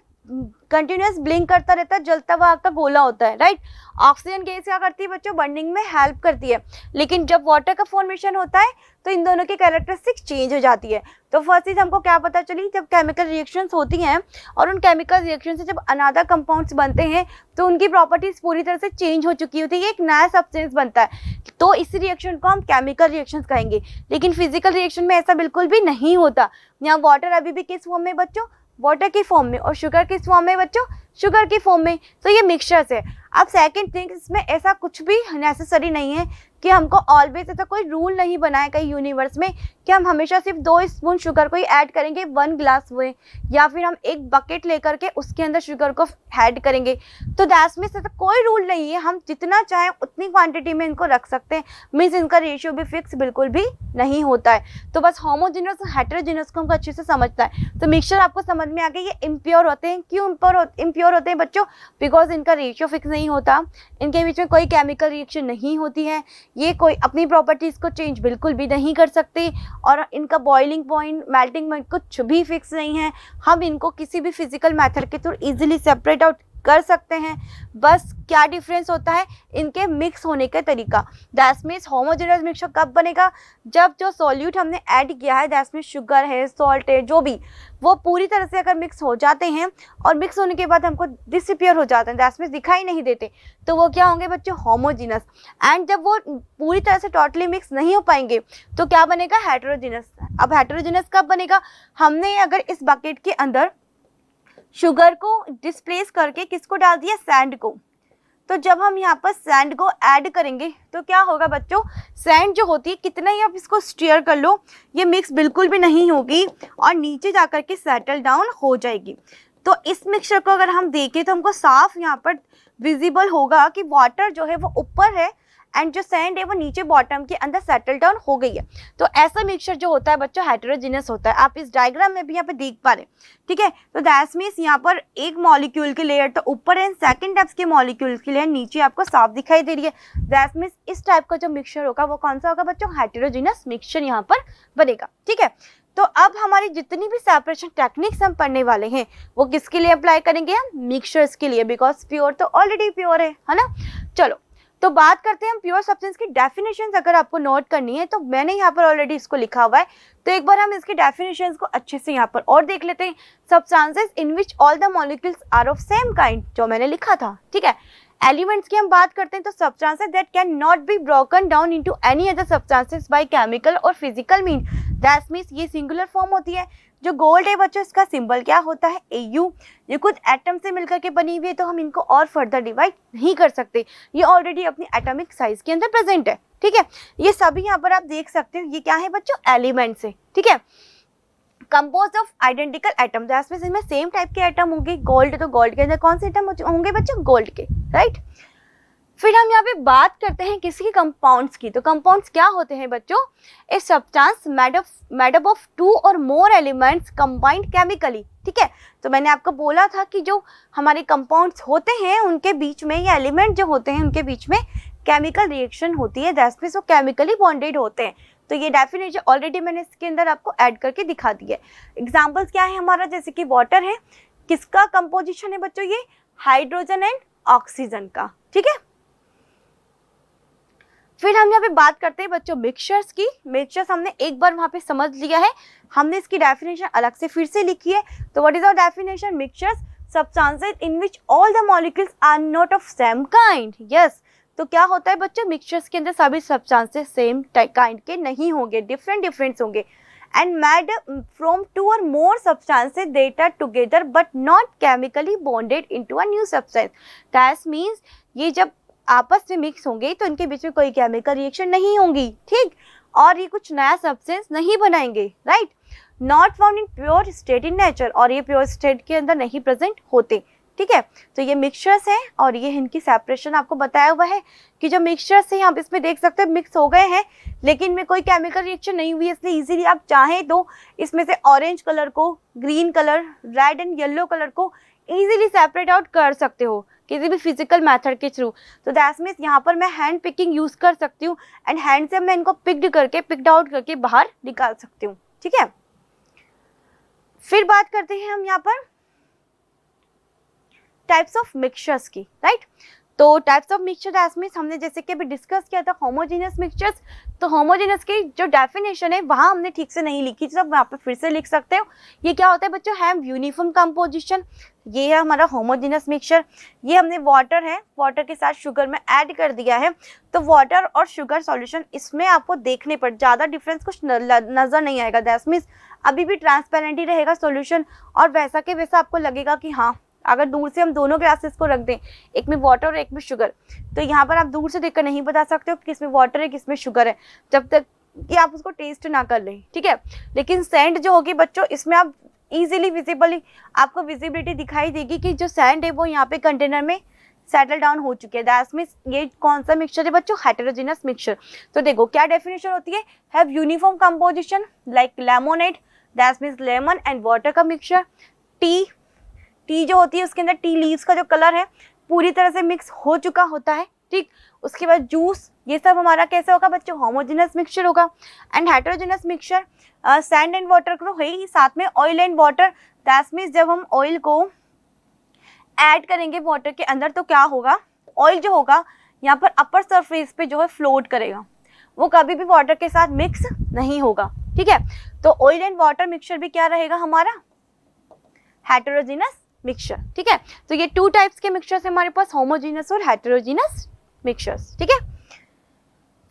Speaker 1: कंटिन्यूस ब्लिंक करता रहता है, जलता हुआ आग का गोला होता है, राइट। ऑक्सीजन गैस क्या करती है बच्चों, बर्निंग में हेल्प करती है, लेकिन जब वाटर का फॉर्मेशन होता है तो इन दोनों की कैरेक्टरिस्टिक्स चेंज हो जाती है। तो फर्स्ट चीज हमको क्या पता चली, जब केमिकल रिएक्शंस होती हैं और उन केमिकल रिएक्शन से जब अनदर कंपाउंड्स बनते हैं तो उनकी प्रॉपर्टीज पूरी तरह से चेंज हो चुकी होती है, एक नया सब्सटेंस बनता है, तो इस रिएक्शन को हम केमिकल रिएक्शंस कहेंगे। लेकिन फिजिकल रिएक्शन में ऐसा बिल्कुल भी नहीं होता। यहाँ वाटर अभी भी किस फॉर्म में बच्चों, वाटर की फॉर्म में, और शुगर किस फॉर्म में बच्चों, शुगर की फॉर्म में। तो ये मिक्सचर्स है। अब सेकंड थिंग, इसमें ऐसा कुछ भी नेसेसरी नहीं है कि हमको ऑलवेज, ऐसा कोई रूल नहीं बनाया कहीं यूनिवर्स में कि हम हमेशा सिर्फ 2 स्पून शुगर को ही ऐड करेंगे 1 ग्लास में, या फिर हम एक बकेट लेकर के उसके अंदर शुगर को ऐड करेंगे। तो दैट्स मीन्स ऐसा कोई रूल नहीं है, हम जितना चाहें उतनी क्वांटिटी में इनको रख सकते हैं। मीन्स इनका रेशियो भी फिक्स बिल्कुल भी नहीं होता है। तो बस होमोजेनस और हेटेरोजेनस को हमको अच्छे से समझना है। तो मिक्सचर आपको समझ में आ गया, ये इम्प्योर होते हैं। क्यों इम्प्योर होते हैं बच्चों, बिकॉज इनका रेशियो फिक्स नहीं होता, इनके बीच में कोई केमिकल रिएक्शन नहीं होती है, ये कोई अपनी प्रॉपर्टीज को चेंज बिल्कुल भी नहीं कर सकते, और इनका बॉइलिंग पॉइंट, मेल्टिंग पॉइंट कुछ भी फिक्स नहीं है। हम इनको किसी भी फिजिकल मेथड के थ्रू इजीली सेपरेट आउट कर सकते हैं। बस क्या डिफरेंस होता है, इनके मिक्स होने का तरीका। दैट मीन्स होमोजेनस मिक्सचर कब बनेगा, जब जो सॉल्यूट हमने ऐड किया है, दैट मीन्स शुगर है, सॉल्ट है, जो भी, वो पूरी तरह से अगर मिक्स हो जाते हैं और मिक्स होने के बाद हमको डिसअपियर हो जाते हैं, दैट मीन्स दिखाई नहीं देते, तो वो क्या होंगे बच्चों, होमोजेनस। एंड जब वो पूरी तरह से टोटली मिक्स नहीं हो पाएंगे तो क्या बनेगा, हेटेरोजेनस। अब हेटेरोजेनस कब बनेगा, हमने अगर इस बकेट के अंदर शुगर को डिस्प्लेस करके किसको डाल दिया, सैंड को, तो जब हम यहाँ पर सैंड को ऐड करेंगे तो क्या होगा बच्चों, सैंड जो होती है कितना ही आप इसको स्टीयर कर लो, ये मिक्स बिल्कुल भी नहीं होगी और नीचे जाकर के सेटल डाउन हो जाएगी। तो इस मिक्सचर को अगर हम देखें तो हमको साफ यहाँ पर विजिबल होगा कि वाटर जो है वो ऊपर है एंड जो सैंड है वो नीचे बॉटम के अंदर सेटल डाउन हो गई है। तो ऐसा मिक्सचर जो होता है बच्चों हेटेरोजेनस होता है। आप इस डायग्राम में भी यहाँ पे देख पा रहे हैं, ठीक है। तो दैट मीन्स यहाँ पर एक मॉलिक्यूल की लेयर तो ऊपर है, सेकंड टाइप्स के मॉलिक्यूल की लेयर नीचे आपको साफ दिखाई दे रही है। दैट मीन्स इस टाइप का जो मिक्सचर होगा वो कौन सा होगा बच्चों, हेटेरोजेनस मिक्सचर यहाँ पर बनेगा, ठीक है। तो अब हमारी जितनी भी सेपरेशन टेक्निक्स हम पढ़ने वाले हैं वो किसके लिए अप्लाई करेंगे, हम मिक्सचर्स के लिए, बिकॉज प्योर तो ऑलरेडी प्योर है ना। चलो तो बात करते हैं हम प्योर सब्सटेंस की डेफिनेशंस। अगर आपको नोट करनी है तो मैंने यहाँ पर ऑलरेडी इसको लिखा हुआ है, तो एक बार हम इसकी डेफिनेशंस को अच्छे से यहाँ पर और देख लेते हैं। Substances in which all the molecules are of same kind, जो मैंने लिखा था, ठीक है। एलिमेंट्स की हम बात करते हैं तो substances that can not be broken down into any other substances by chemical और फिजिकल मीन, दैट मीन्स ये सिंगुलर फॉर्म होती है। जो गोल्ड है बच्चों इसका सिंबल क्या होता है, AU। ये खुद एटम से मिलकर के बनी हुई है तो हम इनको और फर्दर डिवाइड नहीं कर सकते, ये ऑलरेडी अपनी एटॉमिक साइज के अंदर प्रेजेंट है, ठीक है। ये सभी यहाँ पर आप देख सकते हो, ये क्या है बच्चों, एलिमेंट्स है, ठीक है। Compose of identical atom, that means इनमें सेम टाइप के एटम होंगे। गोल्ड तो गोल्ड के अंदर कौन से एटम होंगे बच्चों, गोल्ड के, राइट। फिर हम यहाँ पे बात करते हैं किसकी, कंपाउंड्स की। तो कंपाउंड्स क्या होते हैं बच्चों, a substance made up of 2 और मोर एलिमेंट्स कंबाइंड केमिकली, ठीक है। तो मैंने आपको बोला था कि जो हमारे कंपाउंड्स होते हैं उनके बीच में, या एलिमेंट जो होते हैं उनके बीच में केमिकल रिएक्शन होती है, दैट मींस वो केमिकली बॉन्डेड होते हैं। तो ये डेफिनेशन ऑलरेडी मैंने इसके अंदर आपको ऐड करके दिखा दी है। एग्जाम्पल्स क्या है हमारा, जैसे कि वाटर है, किसका कंपोजिशन है बच्चों, ये हाइड्रोजन एंड ऑक्सीजन का, ठीक है। फिर हम यहाँ पे बात करते हैं बच्चों मिक्सचर्स की। मिक्सचर्स हमने एक बार वहाँ पे समझ लिया है, हमने इसकी डेफिनेशन अलग से फिर से लिखी है। तो what is our definition, mixtures substances in which all the molecules are not of same kind. Yes, तो क्या होता है बच्चों, मिक्सचर्स के अंदर सभी सब्सटेंसेस सेम काइंड के नहीं होंगे, डिफरेंट होंगे. And made from two or more substances that are together but not chemically bonded into a new substance. That means ये जब आपस में मिक्स होंगे तो इनके बीच में कोई केमिकल रिएक्शन नहीं होंगी, ठीक, और ये कुछ नया सब्सटेंस नहीं बनाएंगे, right. Not found in pure state in nature, और ये प्योर स्टेट के अंदर नहीं प्रेजेंट होते, ठीक है. तो ये मिक्सचर्स हैं और ये इनकी सेपरेशन आपको बताया हुआ है कि जो मिक्सचर्स हैं आप इसमें देख सकते हैं मिक्स हो गए हैं लेकिन इनमें कोई केमिकल रिएक्शन नहीं हुई, इसलिए इजीली आप चाहें तो इसमें से ऑरेंज कलर को, green colour, red and yellow colour को इजीली सेपरेट आउट कर सकते हो किसी भी फिजिकल मेथड के थ्रू. तो दैट मीन्स यहाँ पर मैं हैंड पिकिंग यूज कर सकती हूँ एंड हैंड से मैं इनको पिक्ड आउट करके बाहर निकाल सकती हूँ, ठीक है. फिर बात करते हैं हम यहाँ पर टाइप्स ऑफ मिक्सचर्स की, राइट. तो types of mixture that means हमने जैसे कि अभी डिस्कस किया था होमोजेनियस मिक्सचर्स. तो होमोजेनियस की जो डेफिनेशन है वहाँ हमने ठीक से नहीं लिखी, सब वहाँ पे फिर से लिख सकते हो. ये क्या होता है बच्चों, हैव यूनिफॉर्म कंपोजिशन. ये है हमारा होमोजेनियस मिक्सचर. ये हमने वाटर है, वाटर के साथ शुगर में ऐड कर दिया है. तो वाटर और शुगर सॉल्यूशन, इसमें आपको देखने पर ज़्यादा डिफरेंस कुछ नज़र नहीं आएगा. दैट मीन्स अभी भी ट्रांसपेरेंट ही रहेगा सॉल्यूशन और वैसा के वैसा आपको लगेगा कि हाँ, अगर दूर से हम दोनों ग्लासेस को रख दें, एक में वाटर और एक में शुगर, तो यहाँ पर आप दूर से देखकर नहीं बता सकते हो किसमें वाटर है किसमें शुगर है जब तक कि आप उसको टेस्ट ना कर लें, ठीक है. लेकिन सैंड जो होगी बच्चों, इसमें आप इजीली विजिबली आपको विजिबिलिटी दिखाई देगी कि जो सैंड है वो यहाँ पे कंटेनर में सेटल डाउन हो चुके हैं. दैट मींस ये कौन सा मिक्सचर है बच्चों, हेटेरोजेनस मिक्सचर. तो देखो क्या डेफिनेशन होती है, have uniform composition like lemonade, that means lemon and water का मिक्सचर. टी जो होती है उसके अंदर टी लीव्स का जो कलर है पूरी तरह से मिक्स हो चुका होता है, ठीक. उसके बाद जूस, ये सब हमारा कैसे होगा बच्चों, होमोजेनस मिक्सचर होगा. And heterogeneous mixture sand and water तो है ही, साथ में oil and water. That means जब हम ऑयल को ऐड करेंगे वाटर के अंदर तो क्या होगा, ऑयल जो होगा यहाँ पर अपर सरफेस पे जो है फ्लोट करेगा, वो कभी भी वाटर के साथ मिक्स नहीं होगा, ठीक है. तो ऑयल एंड वाटर मिक्सचर भी क्या रहेगा हमारा, हेटेरोजेनस मिक्सचर, ठीक है. तो ये टू टाइप्स के मिक्सचर्स हमारे पास, होमोजेनस और हेटेरोजेनस मिक्सचर्स, ठीक है.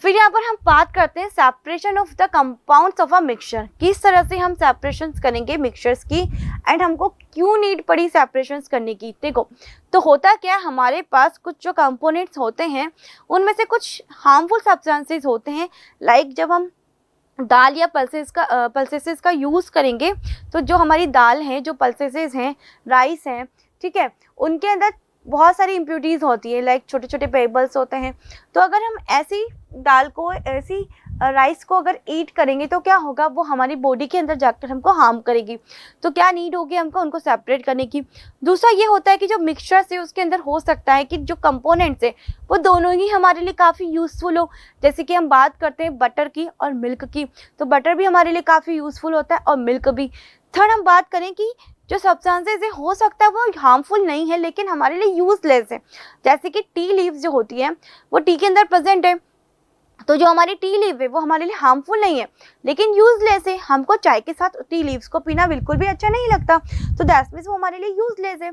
Speaker 1: फिर यहाँ पर हम बात करते हैं separation of the compounds of a mixture. किस तरह से हम सेपरेशंस करेंगे मिक्सचर्स की एंड हमको क्यों नीड पड़ी सेपरेशंस करने की. देखो तो होता क्या है, हमारे पास कुछ जो कंपोनेंट्स होते हैं उनमें से कुछ हार्मफुल सब्सटेंसेस होते हैं. लाइक जब हम दाल या पल्सेसेस का यूज़ करेंगे तो जो हमारी दाल है, जो पल्सेसेस हैं, राइस हैं, ठीक है, उनके अंदर बहुत सारी इम्प्यूरिटीज़ होती है, लाइक छोटे छोटे पेबल्स होते हैं. तो अगर हम ऐसी दाल को, ऐसी राइस को अगर ईट करेंगे तो क्या होगा, वो हमारी बॉडी के अंदर जाकर हमको हार्म करेगी. तो क्या नीड होगी हमको उनको सेपरेट करने की. दूसरा ये होता है कि जो मिक्सचर्स है उसके अंदर हो सकता है कि जो कंपोनेंट्स है वो दोनों ही हमारे लिए काफ़ी यूज़फुल हो. जैसे कि हम बात करते हैं बटर की और मिल्क की, तो बटर भी हमारे लिए काफ़ी यूज़फुल होता है और मिल्क भी. थर्ड हम बात करें कि जो सब्सटेंसेस है हो सकता है वो हार्मफुल नहीं है लेकिन हमारे लिए यूजलेस है. जैसे कि टी लीव्स जो होती है वो टी के अंदर प्रेजेंट है, तो जो हमारी टी लीव है वो हमारे लिए हार्मफुल नहीं है लेकिन यूजलेस है. हमको चाय के साथ टी लीव्स को पीना बिल्कुल भी अच्छा नहीं लगता, तो दैट मींस वो हमारे लिए यूजलेस है.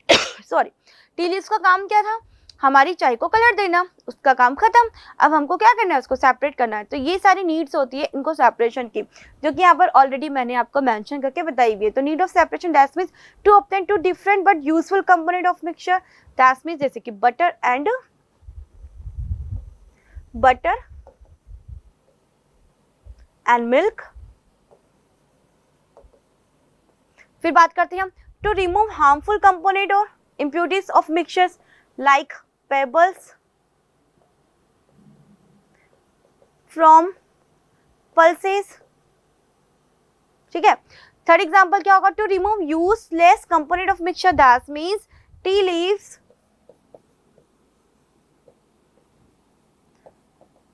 Speaker 1: सॉरी, टी लीव्स का काम क्या था, हमारी चाय को कलर देना, उसका काम खत्म. अब हमको क्या करना है, उसको सेपरेट करना है. तो ये सारी नीड्स होती है इनको सेपरेशन की, जो कि यहाँ पर ऑलरेडी मैंने आपको मेंशन करके बताई हुई है. तो need of separation that means to obtain two different but useful component of mixture. That means जैसे कि बटर एंड मिल्क. फिर बात करते हैं हम टू रिमूव हार्मफुल कंपोनेंट और impurities of mixtures like pebbles from pulses, ठीक है. थर्ड एग्जाम्पल क्या होगा, to remove useless component of mixture. That means tea leaves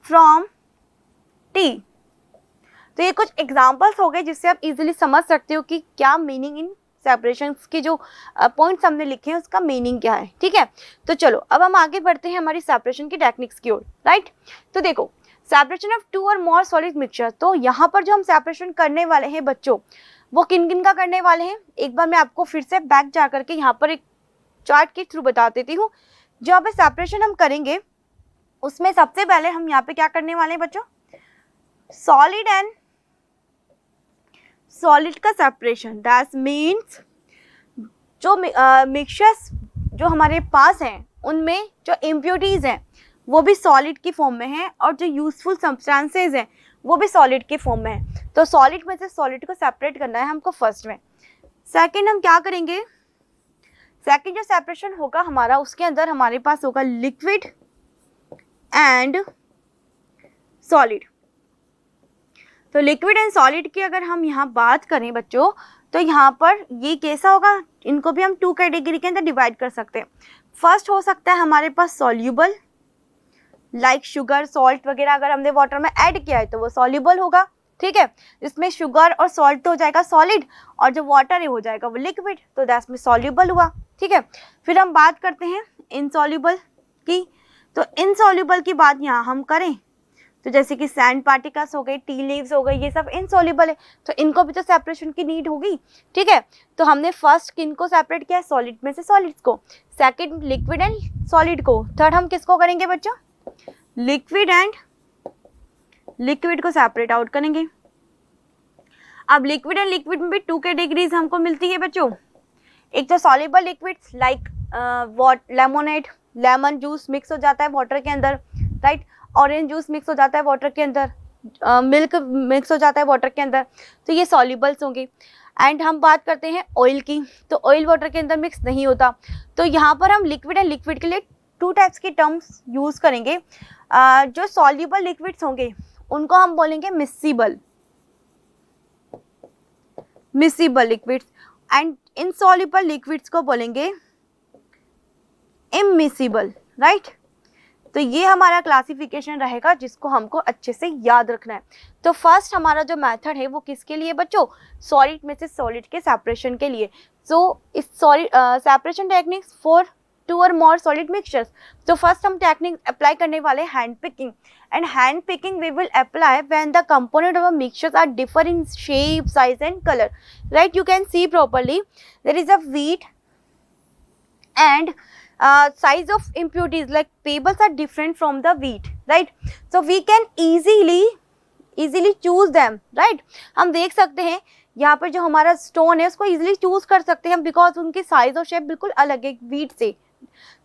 Speaker 1: from tea. तो ये कुछ एग्जाम्पल्स हो गए जिससे आप इजीली समझ सकते हो कि क्या मीनिंग इन सेपरेशंस के जो पॉइंट्स हमने लिखे हैं उसका मीनिंग क्या है, ठीक है. तो चलो अब हम आगे बढ़ते हैं हमारी सेपरेशन की टेक्निक्स की ओर, राइट. तो देखो सेपरेशन ऑफ टू और मोर सॉलिड मिक्सचर. तो यहाँ पर जो हम सेपरेशन करने वाले हैं बच्चों वो किन किन का करने वाले हैं एक बार मैं आपको फिर से बैक जा करके यहाँ पर एक चार्ट के थ्रू बता देती हूँ। जब सेपरेशन हम करेंगे उसमें सबसे पहले हम यहाँ पे क्या करने वाले हैं बच्चों, सॉलिड एंड सॉलिड का सेपरेशन। दैट मीन्स जो मिक्सचर्स जो हमारे पास हैं उनमें जो इम्प्योरिटीज़ हैं वो भी सॉलिड की फॉर्म में हैं और जो यूजफुल सब्सटेंसेज हैं वो भी सॉलिड की फॉर्म में है। तो सॉलिड में से सॉलिड को सेपरेट करना है हमको फर्स्ट में। सेकंड हम क्या करेंगे, सेकंड जो सेपरेशन होगा हमारा उसके अंदर हमारे पास होगा लिक्विड एंड सॉलिड। तो लिक्विड एंड सॉलिड की अगर हम यहाँ बात करें बच्चों तो यहाँ पर ये कैसा होगा, इनको भी हम 2 कैटेगरी के अंदर डिवाइड कर सकते हैं। फर्स्ट हो सकता है हमारे पास सॉल्यूबल, लाइक शुगर सॉल्ट वगैरह अगर हमने वाटर में ऐड किया है तो वो सॉल्यूबल होगा, ठीक है। इसमें शुगर और सॉल्ट तो हो जाएगा सॉलिड और जो वाटर है हो जाएगा वो लिक्विड, तो दैट्स में सॉल्यूबल हुआ, ठीक है। फिर हम बात करते हैं इनसॉल्यूबल की। तो इनसॉल्यूबल की बात यहाँ हम करें तो जैसे कि सैंड पार्टिकल्स हो गए, टी लीव्स हो गए, ये सब इनसॉल्यूबल है तो इनको भी तो सेपरेशन की नीड होगी, ठीक है। तो हमने फर्स्ट किन को सेपरेट किया, सॉलिड में से सॉलिड्स को, सेकंड लिक्विड एंड सॉलिड को, थर्ड हम किसको करेंगे बच्चों, लिक्विड एंड लिक्विड को सेपरेट आउट करेंगे। अब लिक्विड एंड लिक्विड में भी 2 कैटेगरीज हमको मिलती है बच्चों। एक तो soluble liquids like lemonade, lemon juice mix हो जाता है वाटर के अंदर, राइट, ऑरेंज जूस मिक्स हो जाता है वाटर के अंदर, मिल्क मिक्स हो जाता है वाटर के अंदर, तो ये सॉल्युबल्स होंगे। एंड हम बात करते हैं ऑयल की, तो ऑयल वाटर के अंदर मिक्स नहीं होता, तो यहाँ पर हम लिक्विड एंड लिक्विड के लिए 2 टाइप्स की टर्म्स यूज़ करेंगे। जो सॉल्युबल लिक्विड्स होंगे उनको हम बोलेंगे miscible liquids and insoluble liquids को बोलेंगे इमिसिबल, राइट। तो ये हमारा क्लासिफिकेशन रहेगा जिसको हमको अच्छे से याद रखना है। तो फर्स्ट हमारा जो मेथड है वो किसके लिए बच्चों, सॉलिड में से सॉलिड के सेपरेशन के लिए। सो इस solid separation techniques for 2 or more solid mixtures। तो फर्स्ट हम टेक्निक अप्लाई करने वाले hand picking, and hand picking we will apply when the component of a mixtures are differ in shape, size and colour, right. You can see properly there is a wheat and size of impurities like pebbles are different from the wheat, right, so we can easily choose them, right। हम देख सकते हैं यहाँ पर जो हमारा स्टोन है उसको इजीली चूज कर सकते हैं हम बिकॉज उनकी साइज और शेप बिल्कुल अलग है वीट से।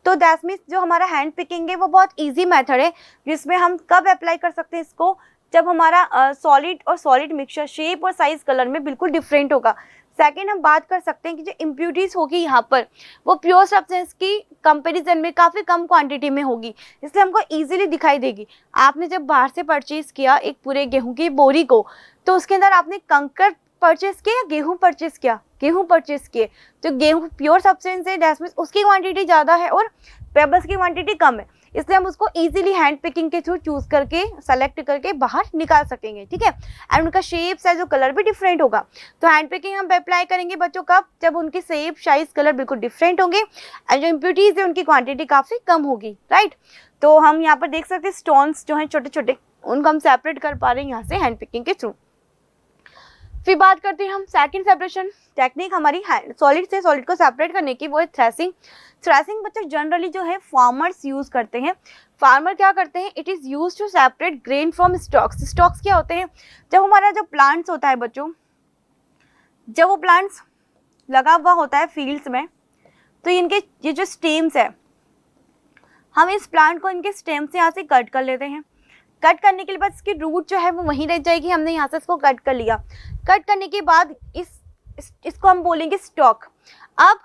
Speaker 1: तो दैट मीन्स जो हमारा हैंड पिकिंग है वो बहुत इजी मेथड है जिसमें हम कब अप्लाई कर सकते हैं इसको, जब हमारा सॉलिड और सॉलिड मिक्सचर शेप और साइज कलर में बिल्कुल डिफरेंट होगा। सेकेंड हम बात कर सकते हैं कि जो इम्प्यूरिटीज होगी यहाँ पर वो प्योर सब्सटेंस की कंपैरिजन में काफ़ी कम क्वांटिटी में होगी, इसलिए हमको इजीली दिखाई देगी। आपने जब बाहर से परचेज किया एक पूरे गेहूं की बोरी को, तो उसके अंदर आपने कंकर परचेज किया या गेहूं परचेज किया, गेहूं परचेज किए, तो गेहूं प्योर सब्सटेंस है, दैट मींस उसकी क्वांटिटी ज़्यादा है और पेबल्स की क्वांटिटी कम है, इसलिए हम उसको इजीली हैंड पिकिंग के थ्रू चूज करके सेलेक्ट करके बाहर निकाल सकेंगे, ठीक है। एंड उनका शेप साइज और कलर भी डिफरेंट होगा। तो हैंड पिकिंग हम अप्लाई करेंगे बच्चों कब, जब उनकी शेप साइज कलर बिल्कुल डिफरेंट होंगे एंड जो इम्प्यूरिटीज है उनकी क्वांटिटी काफ़ी कम होगी, राइट। तो हम यहाँ पर देख सकते हैं स्टोन्स जो हैं छोटे छोटे उनको हम सेपरेट कर पा रहे हैं यहाँ से हैंड पिकिंग के थ्रू। फिर बात करते हैं हम सेकंड सेपरेशन टेक्निक हमारी सॉलिड से सॉलिड को सेपरेट करने की, वो है थ्रेसिंग। थ्रेसिंग बच्चों जनरली जो है फार्मर्स यूज करते हैं। फार्मर क्या करते हैं, it is use to separate grain from stalks. Stalks क्या होते हैं, जब हमारा जो प्लांट्स होता है बच्चों, जब वो प्लांट्स लगा हुआ होता है फील्ड्स में, तो इनके ये जो स्टेम्स है, हम इस प्लांट को इनके स्टेम से यहाँ से कट कर लेते हैं। कट करने के बाद इसकी रूट जो है वो वहीं रह जाएगी, हमने यहाँ से इसको कट कर लिया। कट करने के बाद इसको हम बोलेंगे स्टॉक। अब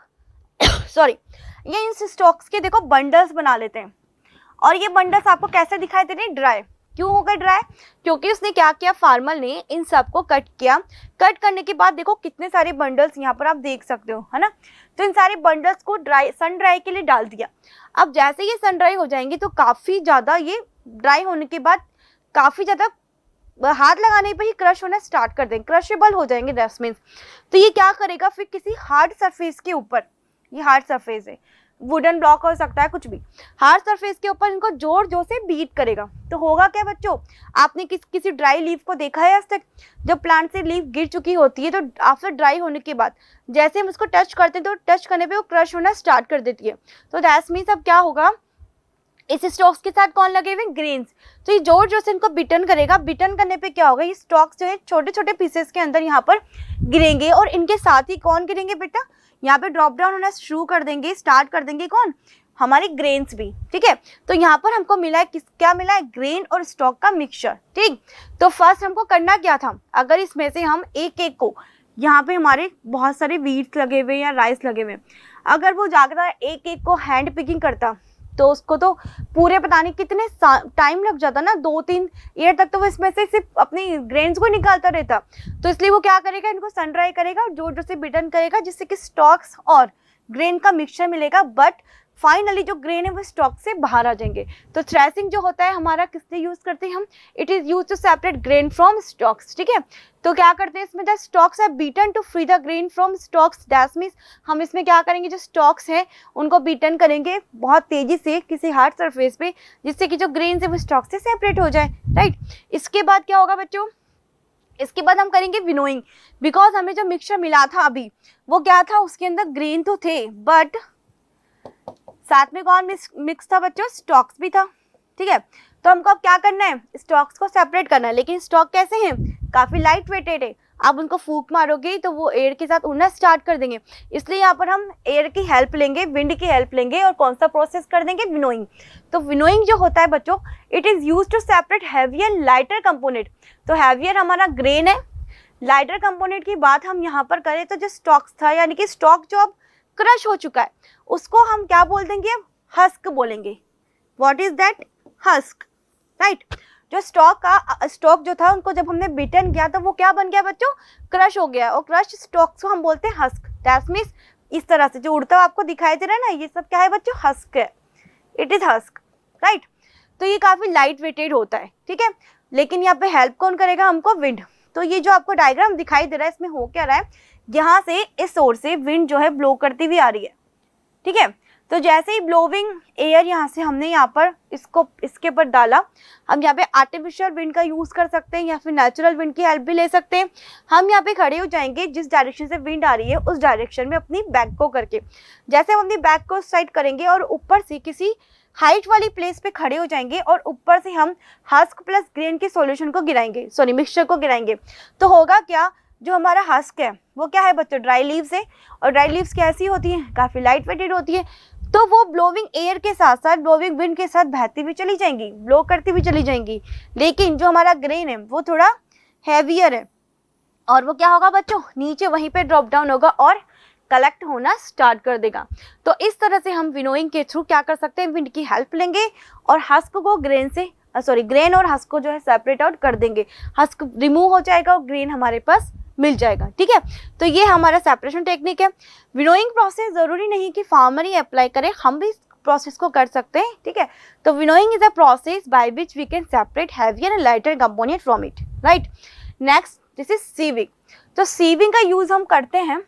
Speaker 1: सॉरी, ये इन स्टॉक्स के देखो बंडल्स बना लेते हैं, और ये बंडल्स आपको कैसे दिखाई दे रहे हैं, ड्राई। क्यों हो गए ड्राई, क्योंकि उसने क्या किया, फार्मर ने इन सबको कट किया। कट करने के बाद देखो कितने सारे बंडल्स यहाँ पर आप देख सकते हो, है ना। तो इन सारे बंडल्स को सन ड्राई के लिए डाल दिया। अब जैसे ये सन ड्राई हो जाएंगे तो काफ़ी ज़्यादा ये ड्राई होने के बाद काफ़ी ज़्यादा हाथ लगाने पे ही क्रश होना स्टार्ट कर देंगे, क्रशेबल हो जाएंगे दैट मीन्स। तो ये क्या करेगा फिर किसी हार्ड सरफेस के ऊपर, ये हार्ड सरफेस है, वुडन ब्लॉक हो सकता है, कुछ भी, हार्ड सरफेस के ऊपर इनको जोर जोर से बीट करेगा। तो होगा क्या बच्चों, आपने किसी ड्राई लीफ को देखा है आज तक? जब प्लांट से लीफ गिर चुकी होती है तो आफ्टर ड्राई होने के बाद जैसे हम उसको टच करते हैं तो टच करने पे वो क्रश होना स्टार्ट कर देती है। तो दैट मीन्स अब क्या होगा, इस स्टॉक्स के साथ कौन लगे हुए, ग्रेन्स। तो ये जोर जोर से इनको बिटन करेगा। बिटन करने पे क्या होगा, ये स्टॉक्स जो है छोटे छोटे पीसेस के अंदर यहाँ पर गिरेंगे और इनके साथ ही कौन गिरेंगे बेटा, यहाँ पे ड्रॉप डाउन होना शुरू कर देंगे, स्टार्ट कर देंगे कौन, हमारे ग्रेन्स भी। ठीक है, तो यहाँ पर हमको मिला है क्या मिला है, ग्रेन और स्टॉक का मिक्सचर। ठीक, तो फर्स्ट हमको करना क्या था, अगर इसमें से हम एक एक को, यहाँ पे हमारे बहुत सारे वीट्स लगे हुए या राइस लगे हुए, अगर वो जाकर एक एक को हैंड पिकिंग करता तो उसको तो पूरे पता नहीं कितने टाइम लग जाता ना, 2-3 ईयर तक तो वो इसमें से सिर्फ अपनी ग्रेन्स को निकालता रहता। तो इसलिए वो क्या करेगा, इनको सन ड्राई करेगा और जोर जोर से बिटन करेगा, जिससे कि स्टॉक्स और ग्रेन का मिक्सचर मिलेगा, बट फाइनली जो ग्रेन है वो स्टॉक से बाहर आ जाएंगे। तो थ्रेसिंग जो होता है हमारा किस लिए यूज करते हैं हम, it is use to separate grain from stalks. ठीक है, तो क्या करते हैं इसमें, the stalks are beaten to free the grain from stalks. That means हम इसमें क्या करेंगे, जो स्टॉक्स हैं उनको बीटन करेंगे बहुत तेजी से किसी हार्ड सरफेस पे, जिससे कि जो ग्रेन है वो स्टॉक से सेपरेट हो जाए। राइट, इसके बाद क्या होगा बच्चों, इसके बाद हम करेंगे विनोइंग। बिकॉज हमें जो मिक्सचर मिला था अभी वो क्या था, उसके अंदर ग्रेन तो थे बट साथ में कौन मिक्स था बच्चों, स्टॉक्स भी था। ठीक है, तो हमको अब क्या करना है, स्टॉक्स को सेपरेट करना है। लेकिन स्टॉक कैसे हैं, काफी लाइट वेटेड है, आप उनको फूंक मारोगे तो वो एयर के साथ उड़ना स्टार्ट कर देंगे। इसलिए यहाँ पर हम एयर की हेल्प लेंगे, विंड की हेल्प लेंगे और कौन सा प्रोसेस कर देंगे, विनोइंग। तो विनोइंग जो होता है बच्चों, it is use to separate heavier lighter component. तो हैवियर हमारा ग्रेन है, लाइटर कंपोनेंट की बात हम यहाँ पर करें तो जो स्टॉक्स था, यानी कि स्टॉक जो अब क्रश हो चुका है, उसको हम क्या बोल देंगे, अब हस्क बोलेंगे। What is that, husk. Right, जो स्टॉक जो था उनको जब हमने बीटन किया तो वो क्या बन गया बच्चों, क्रश हो गया, और क्रश स्टॉक्स को हम बोलते हैं हस्क। दैट मींस इस तरह से जो उड़ता हुआ आपको दिखाई दे रहा है ना, ये सब क्या है बच्चों, हस्क है, इट इज हस्क। राइट, तो ये काफी लाइट वेटेड होता है। ठीक है, लेकिन यहाँ पे हेल्प कौन करेगा हमको, विंड। तो ये जो आपको डायग्राम दिखाई दे रहा है, इसमें हो क्या रहा है, यहाँ से इस ओर से विंड जो है ब्लो करती हुई आ रही है। ठीक है, तो जैसे ही ब्लोविंग एयर यहाँ से हमने यहाँ पर इसके ऊपर डाला, हम यहाँ पे आर्टिफिशियल विंड का यूज कर सकते हैं या फिर नेचुरल विंड की हेल्प भी ले सकते हैं। हम यहाँ पे खड़े हो जाएंगे, जिस डायरेक्शन से विंड आ रही है उस डायरेक्शन में अपनी बैक को करके, जैसे हम अपनी बैक को साइड करेंगे और ऊपर से किसी हाइट वाली प्लेस पे खड़े हो जाएंगे और ऊपर से हम हस्क प्लस ग्रेन के सॉल्यूशन को गिराएंगे, सॉरी मिक्सचर को गिराएंगे। तो होगा क्या, जो हमारा हस्क है वो क्या है बच्चों, ड्राई लीव्स है, और ड्राई लीव्स कैसी होती हैं, काफी लाइट वेटेड होती है। तो वो ब्लोविंग एयर के साथ साथ ब्लोविंग विंड के साथ बहती हुई चली जाएंगी, ब्लो करती हुई चली जाएंगी। लेकिन जो हमारा ग्रेन है वो थोड़ा हैवियर है, और वो क्या होगा बच्चों, नीचे वहीं पे ड्रॉप डाउन होगा और कलेक्ट होना स्टार्ट कर देगा। तो इस तरह से हम विनोइंग के थ्रू क्या कर सकते हैं, विंड की हेल्प लेंगे और हस्क को ग्रेन से ग्रेन और हस्क को जो है सेपरेट आउट कर देंगे, हस्क रिमूव हो जाएगा और ग्रेन हमारे पास मिल जाएगा। ठीक है, तो ये हमारा सेपरेशन टेक्निक है। विनोइंग प्रोसेस जरूरी नहीं कि फार्मर ही अप्लाई करे, हम भी प्रोसेस को कर सकते हैं। ठीक है, तो winnowing is a process by which we can separate heavier and lighter component from it. Right, next this is sieving. तो सीविंग का यूज हम करते हैं,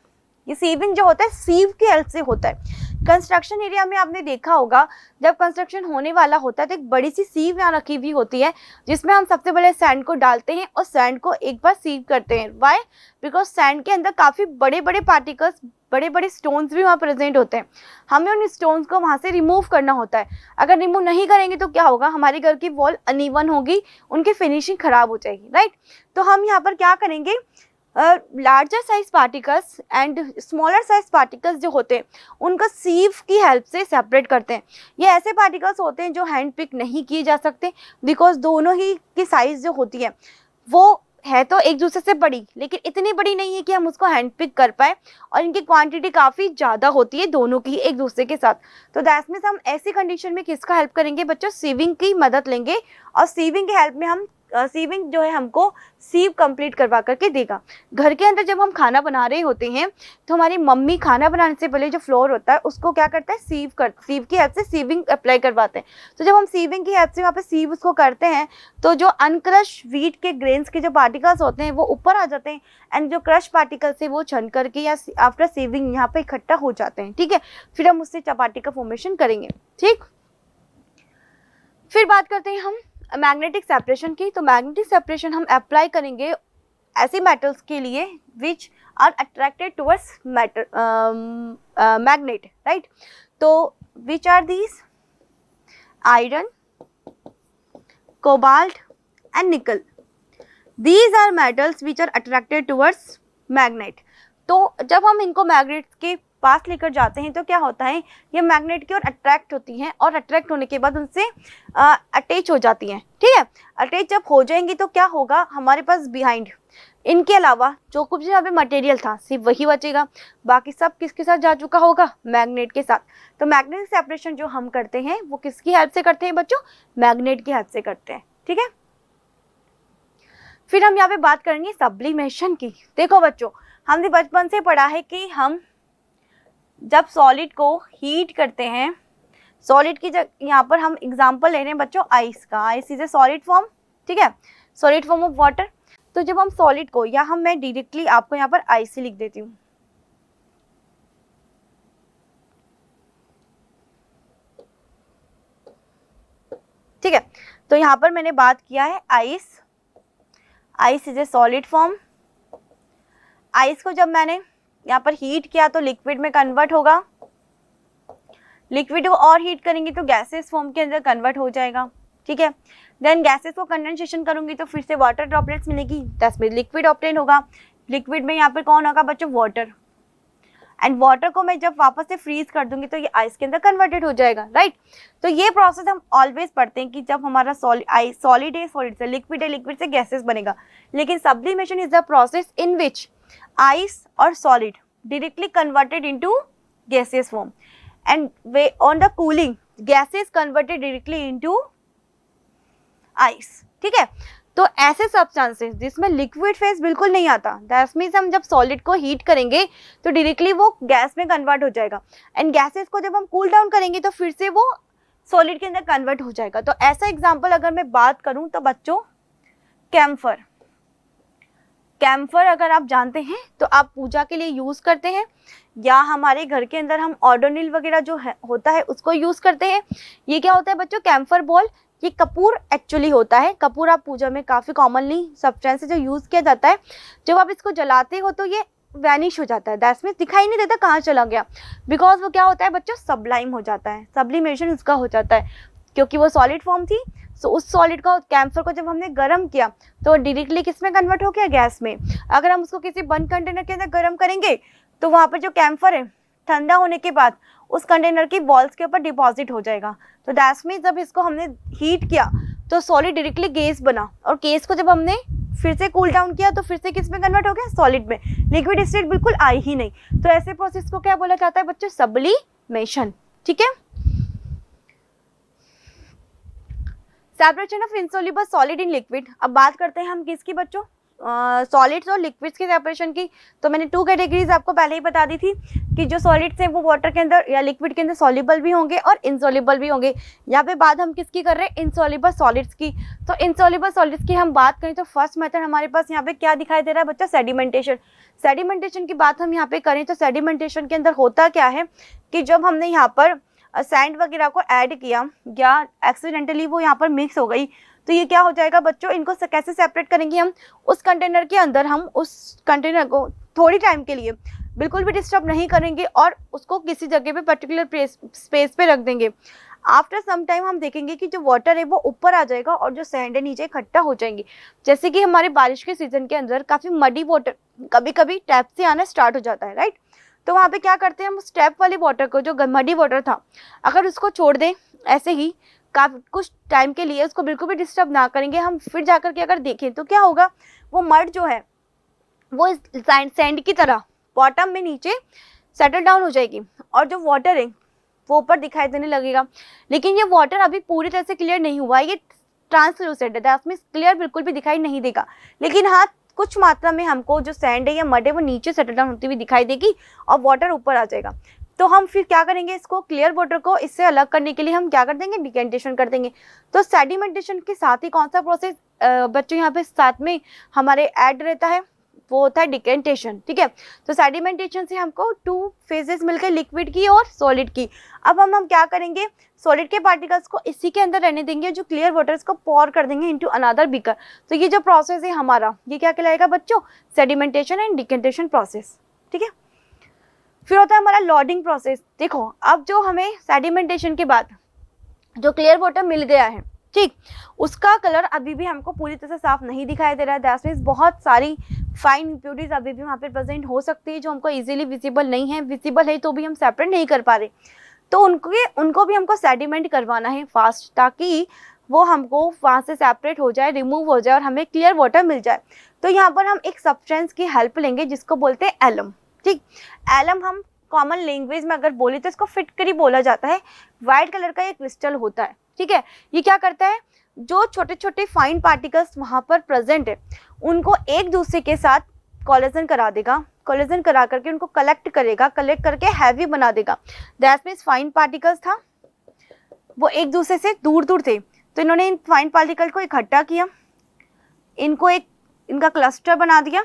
Speaker 1: ये सीविंग जो होता है सीव की हेल्प से होता है। कंस्ट्रक्शन एरिया में आपने देखा होगा, जब कंस्ट्रक्शन होने वाला होता है तो एक बड़ी सी सीव यहाँ रखी हुई होती है, जिसमें हम सबसे पहले सैंड को डालते हैं और सैंड को एक बार सीव करते हैं। व्हाई, बिकॉज सैंड के अंदर काफ़ी बड़े बड़े पार्टिकल्स, बड़े बड़े स्टोन्स भी वहाँ प्रेजेंट होते हैं, हमें उन स्टोन्स को वहाँ से रिमूव करना होता है। अगर रिमूव नहीं करेंगे तो क्या होगा, हमारे घर की वॉल अनइवन होगी, उनकी फिनिशिंग खराब हो जाएगी। राइट, तो हम यहाँ पर क्या करेंगे, larger size particles and smaller size particles जो होते हैं उनको सीव की हेल्प से सेपरेट करते हैं। ये ऐसे पार्टिकल्स होते हैं जो हैंड पिक नहीं किए जा सकते, बिकॉज दोनों ही की साइज जो होती है वो है तो एक दूसरे से बड़ी, लेकिन इतनी बड़ी नहीं है कि हम उसको हैंड पिक कर पाए, और इनकी क्वांटिटी काफ़ी ज़्यादा होती है दोनों की एक दूसरे के साथ। तो दैट मीन्स हम ऐसी कंडीशन में किसका हेल्प करेंगे बच्चों, सीविंग की मदद लेंगे, और सीविंग की हेल्प में हम सीविंग जो है हमको सीव कंप्लीट करवा करके देगा। घर के अंदर जब हम खाना बना रहे होते हैं तो हमारी मम्मी खाना बनाने से पहले जो फ्लोर होता है उसको क्या करता है, सीव की हेल्प से सीविंग अप्लाई करवाते हैं। तो जब हम सीविंग की हेल्प से वहाँ पे सीव उसको करते हैं तो जो अनक्रश व्हीट के ग्रेन्स के जो पार्टिकल्स होते हैं वो ऊपर आ जाते हैं, एंड जो क्रश पार्टिकल्स है वो छन करके या आफ्टर सीविंग यहाँ पे इकट्ठा हो जाते हैं। ठीक है, फिर हम उससे चपाती का फॉर्मेशन करेंगे। ठीक, फिर बात करते हैं हम मैग्नेटिक सेपरेशन की। तो मैग्नेटिक सेपरेशन हम अप्लाई करेंगे ऐसे मेटल्स के लिए which are attracted towards magnet, right. तो which are these? Iron, cobalt and nickel. These are metals which are attracted towards magnet. तो जब हम इनको मैग्नेट के पास लेकर जाते हैं तो क्या होता है, ये मैग्नेट की ओर अट्रैक्ट होती हैं और अट्रैक्ट होने के बाद उनसे अटैच हो जाती हैं। ठीक है, अटैच जब हो जाएंगी तो क्या होगा, हमारे पास बिहाइंड इनके अलावा जो कुछ यहाँ पे मटेरियल था सिर्फ वही बचेगा, बाकी सब किसके साथ जा चुका होगा, मैग्नेट के साथ। तो मैग्नेटिक सेपरेशन जो हम करते हैं वो किसकी हेल्प से करते हैं बच्चों, मैग्नेट की हेल्प से करते हैं। ठीक है, फिर हम यहाँ पे बात करेंगे सब्लिमेशन की। देखो बच्चों, हमने बचपन से पढ़ा है कि हम जब सॉलिड को हीट करते हैं, सॉलिड की जगह यहाँ पर हम एग्जांपल ले रहे हैं बच्चों आइस का। Ice is a solid form, ठीक है, सॉलिड फॉर्म ऑफ वाटर। तो जब हम सॉलिड को, या हम मैं डायरेक्टली आपको यहाँ पर आइस ही लिख देती हूँ, ठीक है। तो यहाँ पर मैंने बात किया है ice, ice is a solid form. Ice को जब मैंने यहाँ पर हीट किया तो लिक्विड में कन्वर्ट होगा, लिक्विड को और हीट करेंगे तो गैसेस फॉर्म के अंदर कन्वर्ट हो जाएगा। ठीक है, देन गैसेस को कंडेंसेशन करूंगी तो फिर से वाटर ड्रॉपलेट्स मिलेगी, दस में लिक्विड ऑब्टेन होगा। लिक्विड में यहाँ पर कौन होगा बच्चों, वाटर, एंड वाटर को मैं जब वापस से फ्रीज कर दूंगी तो ये आइस के अंदर कन्वर्टेड हो जाएगा, राइट। तो ये प्रोसेस हम ऑलवेज पढ़ते हैं कि जब हमारा सॉलिड है, सॉलिड से लिक्विड है, लिक्विड से गैसेस बनेगा। लेकिन sublimation is the process in which ice or solid directly converted into gaseous form, and on the cooling gases converted directly into ice। ठीक है, तो ऐसे सब्सटेंसेस जिसमें लिक्विड फेज बिल्कुल नहीं आता, दैट मीन्स हम जब सॉलिड को हीट करेंगे तो डायरेक्टली वो गैस में कन्वर्ट हो जाएगा, एंड गैसेस को जब हम कूल डाउन करेंगे तो फिर से वो सॉलिड के अंदर कन्वर्ट हो जाएगा। तो ऐसा एग्जाम्पल अगर मैं बात करूं तो बच्चों कैम्फर, कैम्फर अगर आप जानते हैं तो आप पूजा के लिए यूज़ करते हैं, या हमारे घर के अंदर हम ऑर्डोनिल वगैरह जो है होता है उसको यूज़ करते हैं। ये क्या होता है बच्चों, कैम्फर बॉल, ये कपूर एक्चुअली होता है। कपूर आप पूजा में काफ़ी कॉमनली सब्सटेंस जो यूज़ किया जाता है, जब आप इसको जलाते हो तो ये वैनिश हो जाता है, दैट मीन्स दिखाई नहीं देता कहाँ चला गया, बिकॉज वो क्या होता है बच्चों, सब्लाइम हो जाता है, सब्लिमेशन उसका हो जाता है, क्योंकि वो सॉलिड फॉर्म थी। सो उस सॉलिड को, कैम्फर को जब हमने गर्म किया तो डायरेक्टली किस में कन्वर्ट हो गया, गैस में। अगर हम उसको किसी बंद कंटेनर के अंदर गर्म करेंगे तो वहाँ पर जो कैम्फर है ठंडा होने के बाद उस कंटेनर की वॉल्स के ऊपर डिपॉजिट हो जाएगा। तो दैट मीन्स जब इसको हमने हीट किया तो सॉलिड डायरेक्टली गैस बना, और गैस को जब हमने फिर से कूल डाउन किया तो फिर से किस में कन्वर्ट हो गया, सॉलिड में। लिक्विड स्टेट बिल्कुल आई ही नहीं। तो ऐसे प्रोसेस को क्या बोला जाता है बच्चों, सब्लिमेशन। ठीक है, separation of insoluble solid in liquid. अब बात करते हैं हम किसकी बच्चों, सॉलिड्स और लिक्विड्स के सेपरेशन की। तो मैंने 2 कैटेगरीज आपको पहले ही बता दी थी कि जो सॉलिड्स हैं वो वाटर के अंदर या लिक्विड के अंदर सॉल्युबल भी होंगे और इनसॉल्युबल भी होंगे। यहाँ पे बात हम किसकी कर रहे हैं, इनसॉल्युबल सॉलिड्स की। तो इनसॉल्युबल सॉलिड्स की हम बात करें तो फर्स्ट मेथड हमारे पास यहाँ पे क्या दिखाई दे रहा है बच्चा, सेडिमेंटेशन। सेडिमेंटेशन की बात हम यहाँ पे करें तो सेडिमेंटेशन के अंदर होता क्या है कि जब हमने यहाँ पर सैंड वगैरह को ऐड किया या एक्सीडेंटली वो यहाँ पर मिक्स हो गई तो ये क्या हो जाएगा बच्चों, इनको कैसे सेपरेट करेंगे हम, उस कंटेनर के अंदर हम उस कंटेनर को थोड़ी टाइम के लिए बिल्कुल भी डिस्टर्ब नहीं करेंगे और उसको किसी जगह पे पर्टिकुलर स्पेस पे रख देंगे। आफ्टर सम टाइम हम देखेंगे कि जो वाटर है वो ऊपर आ जाएगा और जो सैंड है नीचे इकट्ठा हो जाएंगे। जैसे कि हमारे बारिश के सीजन के अंदर काफ़ी मडी वाटर कभी कभी टैप से आना स्टार्ट हो जाता है, राइट। तो वहाँ पे क्या करते हैं हम, उस टैप वाले वाटर को, जो मडी वाटर था, अगर उसको छोड़ दें ऐसे ही कुछ टाइम के लिए, उसको बिल्कुल भी डिस्टर्ब ना करेंगे, हम फिर जाकर के अगर देखें तो क्या होगा, वो मड जो है वो सैंड की तरह बॉटम में नीचे सेटल डाउन हो जाएगी और जो वाटर है वो ऊपर दिखाई देने लगेगा। लेकिन ये वाटर अभी पूरी तरह से क्लियर नहीं हुआ, ये ट्रांसलूसेंट है, दैट मीन्स क्लियर बिल्कुल भी दिखाई नहीं देगा। लेकिन हाँ, कुछ मात्रा में हमको जो सैंड है या मड है वो नीचे सेटल डाउन होती हुई दिखाई देगी और वाटर ऊपर आ जाएगा। तो हम फिर क्या करेंगे, इसको क्लियर वाटर को इससे अलग करने के लिए हम क्या कर देंगे, डिकेंटेशन कर देंगे। तो सेडिमेंटेशन के साथ ही कौन सा प्रोसेस बच्चों यहाँ पे साथ में हमारे ऐड रहता है, वो होता है डिकेंटेशन। ठीक है, तो सेडिमेंटेशन से हमको 2 फेजेस मिलकर लिक्विड की और सॉलिड की। अब हम क्या करेंगे, सॉलिड के पार्टिकल्स को इसी के अंदर रहने देंगे, जो क्लियर वाटर को पॉर कर देंगे इनटू अनदर बीकर। तो ये जो प्रोसेस है हमारा, ये क्या कहलाएगा बच्चों, सेडिमेंटेशन एंड डिकेंटेशन प्रोसेस। ठीक है, फिर होता है हमारा लॉडिंग प्रोसेस। देखो, अब जो हमें सेडिमेंटेशन के बाद जो क्लियर वाटर मिल गया है, ठीक, उसका कलर अभी भी हमको पूरी तरह से साफ नहीं दिखाई दे रहा है। दैट मीन्स बहुत सारी फाइन इम्प्योरिटीज अभी भी वहाँ पे प्रेजेंट हो सकती है जो हमको इजीली विजिबल नहीं है, विजिबल है तो भी हम सेपरेट नहीं कर पा रहे। तो उनको भी हमको सेडिमेंट करवाना है फास्ट, ताकि वो हमको वहाँ से सेपरेट हो जाए, रिमूव हो जाए और हमें क्लियर वाटर मिल जाए। तो यहाँ पर हम एक सब्सटेंस की हेल्प लेंगे जिसको बोलते हैं एलम। ठीक, एलम हम कॉमन लैंग्वेज में अगर बोले तो इसको फिटकरी बोला जाता है। वाइट कलर का एक क्रिस्टल होता है। ठीक है, ये क्या करता है, जो छोटे छोटे फाइन पार्टिकल्स वहाँ पर प्रेजेंट है उनको एक दूसरे के साथ कोलिजन करा देगा। कोलिजन करा करके उनको कलेक्ट करेगा, कलेक्ट करके हैवी बना देगा। दैट मीन्स फाइन पार्टिकल्स था वो एक दूसरे से दूर दूर थे, तो इन्होंने इन फाइन पार्टिकल को इकट्ठा किया, इनको एक इनका क्लस्टर बना दिया।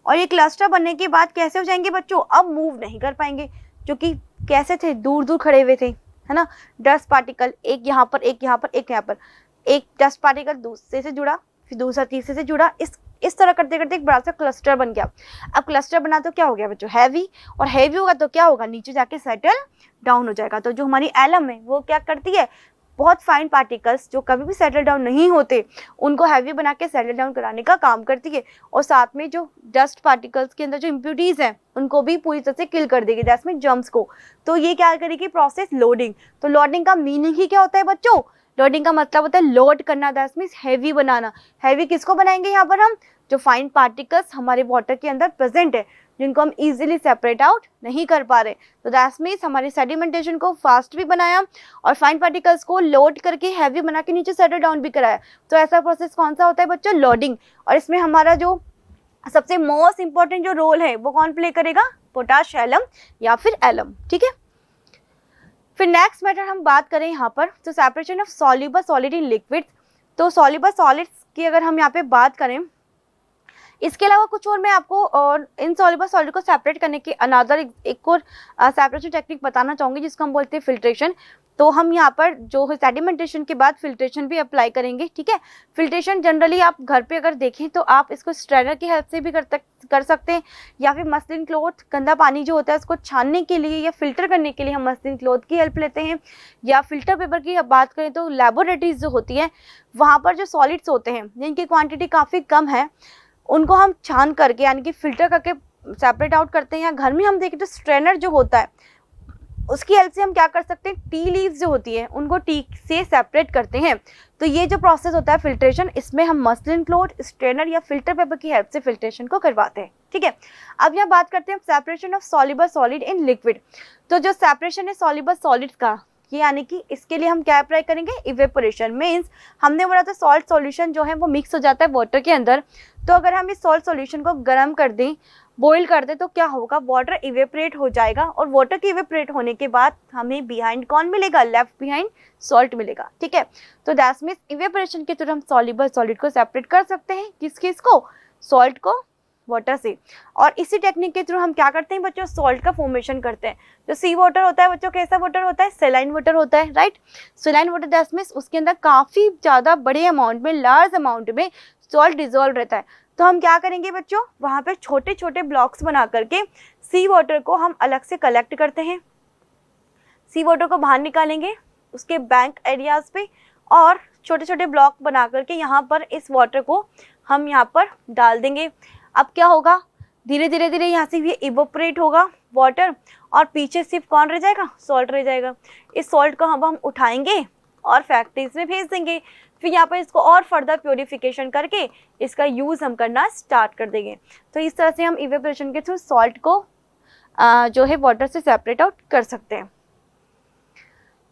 Speaker 1: और ये क्लस्टर बनने के बाद कैसे हो जाएंगे बच्चों, अब मूव नहीं कर पाएंगे, क्योंकि कैसे थे, दूर दूर खड़े हुए थे, है ना। डस्ट पार्टिकल एक यहाँ पर, एक यहाँ पर, एक यहाँ पर, एक डस्ट पार्टिकल दूसरे से जुड़ा, फिर दूसरा तीसरे से जुड़ा, इस तरह करते करते एक बड़ा सा क्लस्टर बन गया। अब क्लस्टर बना तो क्या हो गया बच्चों, हैवी, और हैवी होगा तो क्या होगा, नीचे जाके सेटल डाउन हो जाएगा। तो जो हमारी एलम है वो क्या करती है, बहुत फाइन पार्टिकल्स जो कभी भी सेटल डाउन नहीं होते उनको हैवी बना के सेटल डाउन कराने का काम करती है, और साथ में जो डस्ट पार्टिकल्स के अंदर जो इम्प्यूरिटीज हैं उनको भी पूरी तरह से किल कर देगी, दैट्स मीन जर्म्स को। तो ये क्या करेगी प्रोसेस, लोडिंग। तो लोडिंग का मीनिंग ही क्या होता है बच्चों, लोडिंग का मतलब होता है लोड करना, that's means heavy banana. Heavy किसको बनाएंगे यहाँ पर हम, जो फाइन पार्टिकल्स हमारे वाटर के अंदर प्रेजेंट है जिनको हम इजीली सेपरेट आउट नहीं कर पा रहे। तो दैट्स मीन्स हमारी सेडिमेंटेशन को फास्ट भी बनाया और फाइन पार्टिकल्स को लोड करके हैवी बना के नीचे सेटल डाउन भी कराया। तो ऐसा प्रोसेस कौन सा होता है बच्चों, लोडिंग। और इसमें हमारा जो सबसे मोस्ट इंपॉर्टेंट जो रोल है वो कौन प्ले करेगा, पोटाश एलम या फिर एलम। ठीक है, फिर नेक्स्ट मेथड हम बात करें यहाँ पर, तो separation of soluble solid in liquid. तो सॉल्युबल सॉलिड्स की अगर हम यहाँ पे बात करें, इसके अलावा कुछ और मैं आपको और इनसॉल्युबल सॉलिड को सेपरेट करने की अनदर एक और सेपरेशन टेक्निक बताना चाहूँगी जिसको हम बोलते हैं फिल्ट्रेशन। तो हम यहाँ पर जो है सेडिमेंटेशन के बाद फिल्ट्रेशन भी अप्लाई करेंगे। ठीक है, फिल्ट्रेशन जनरली आप घर पे अगर देखें तो आप इसको स्ट्रेनर की हेल्प से भी कर सकते हैं, या फिर मसलिन क्लॉथ, गंदा पानी जो होता है उसको छानने के लिए या फिल्टर करने के लिए हम मसलिन क्लॉथ की हेल्प लेते हैं, या फिल्टर पेपर की बात करें तो लेबोरेटरीज जो होती है वहाँ पर जो सॉलिड्स होते हैं जिनकी क्वान्टिटी काफ़ी कम है उनको हम छान करके यानी कि फिल्टर करके सेपरेट आउट करते हैं। या घर में हम देखें तो स्ट्रेनर जो होता है उसकी हेल्प से हम क्या कर सकते हैं, टी लीव्स जो होती है उनको टी से सेपरेट करते हैं। तो ये जो प्रोसेस होता है फिल्ट्रेशन, इसमें हम मसलिन क्लॉथ, स्ट्रेनर या फिल्टर पेपर की हेल्प से फिल्ट्रेशन को करवाते हैं। ठीक है, अब यहाँ बात करते हैं separation of soluble solid in liquid. तो जो सेपरेशन है सॉल्युबल सॉलिड्स का, ये यानी कि इसके लिए हम क्या अप्लाई करेंगे, इवेपोरेशन। मीन्स हमने बोला था सॉल्ट सॉल्यूशन जो है वो मिक्स हो जाता है वाटर के अंदर, तो अगर हम इस सॉल्ट सॉल्यूशन को गर्म कर दें, बॉईल कर दें, तो क्या होगा, वाटर इवेपोरेट हो जाएगा, और वाटर के इवेपोरेट होने के बाद हमें बिहाइंड कौन मिलेगा, लेफ्ट बिहाइंड सॉल्ट मिलेगा। ठीक है, तो दैट्स मीन्स इवेपोरेशन के थ्रू हम सॉल्युबल सॉलिड को सेपरेट कर सकते हैं, किसको, सॉल्ट को वाटर से। और इसी टेक्निक के थ्रू हम क्या करते हैं बच्चों, सॉल्ट का फॉर्मेशन करते हैं। जो सी वाटर होता है बच्चों, कैसा वाटर होता है, सेलाइन वाटर होता है, right. Saline water that means उसके अंदर काफ़ी ज़्यादा बड़े अमाउंट में, लार्ज अमाउंट में सॉल्ट डिजोल्व रहता है। तो हम क्या करेंगे बच्चों, वहाँ पे छोटे छोटे ब्लॉक्स बना करके सी वाटर को हम अलग से कलेक्ट करते हैं। सी वाटर को बाहर निकालेंगे उसके बैंक एरियाज पे, और छोटे छोटे ब्लॉक बना करके यहाँ पर इस वाटर को हम यहाँ पर डाल देंगे। अब क्या होगा, धीरे धीरे यहाँ से ये इवोपरेट होगा वाटर, और पीछे सिर्फ कौन रह जाएगा, सॉल्ट रह जाएगा। इस सॉल्ट को हम उठाएंगे और फैक्ट्रीज में भेज देंगे, फिर यहाँ पर इसको और फर्दर प्योरीफिकेशन करके इसका यूज़ हम करना स्टार्ट कर देंगे। तो इस तरह से हम इवेपोरेशन के थ्रू सॉल्ट को जो है वाटर से सेपरेट आउट कर सकते हैं।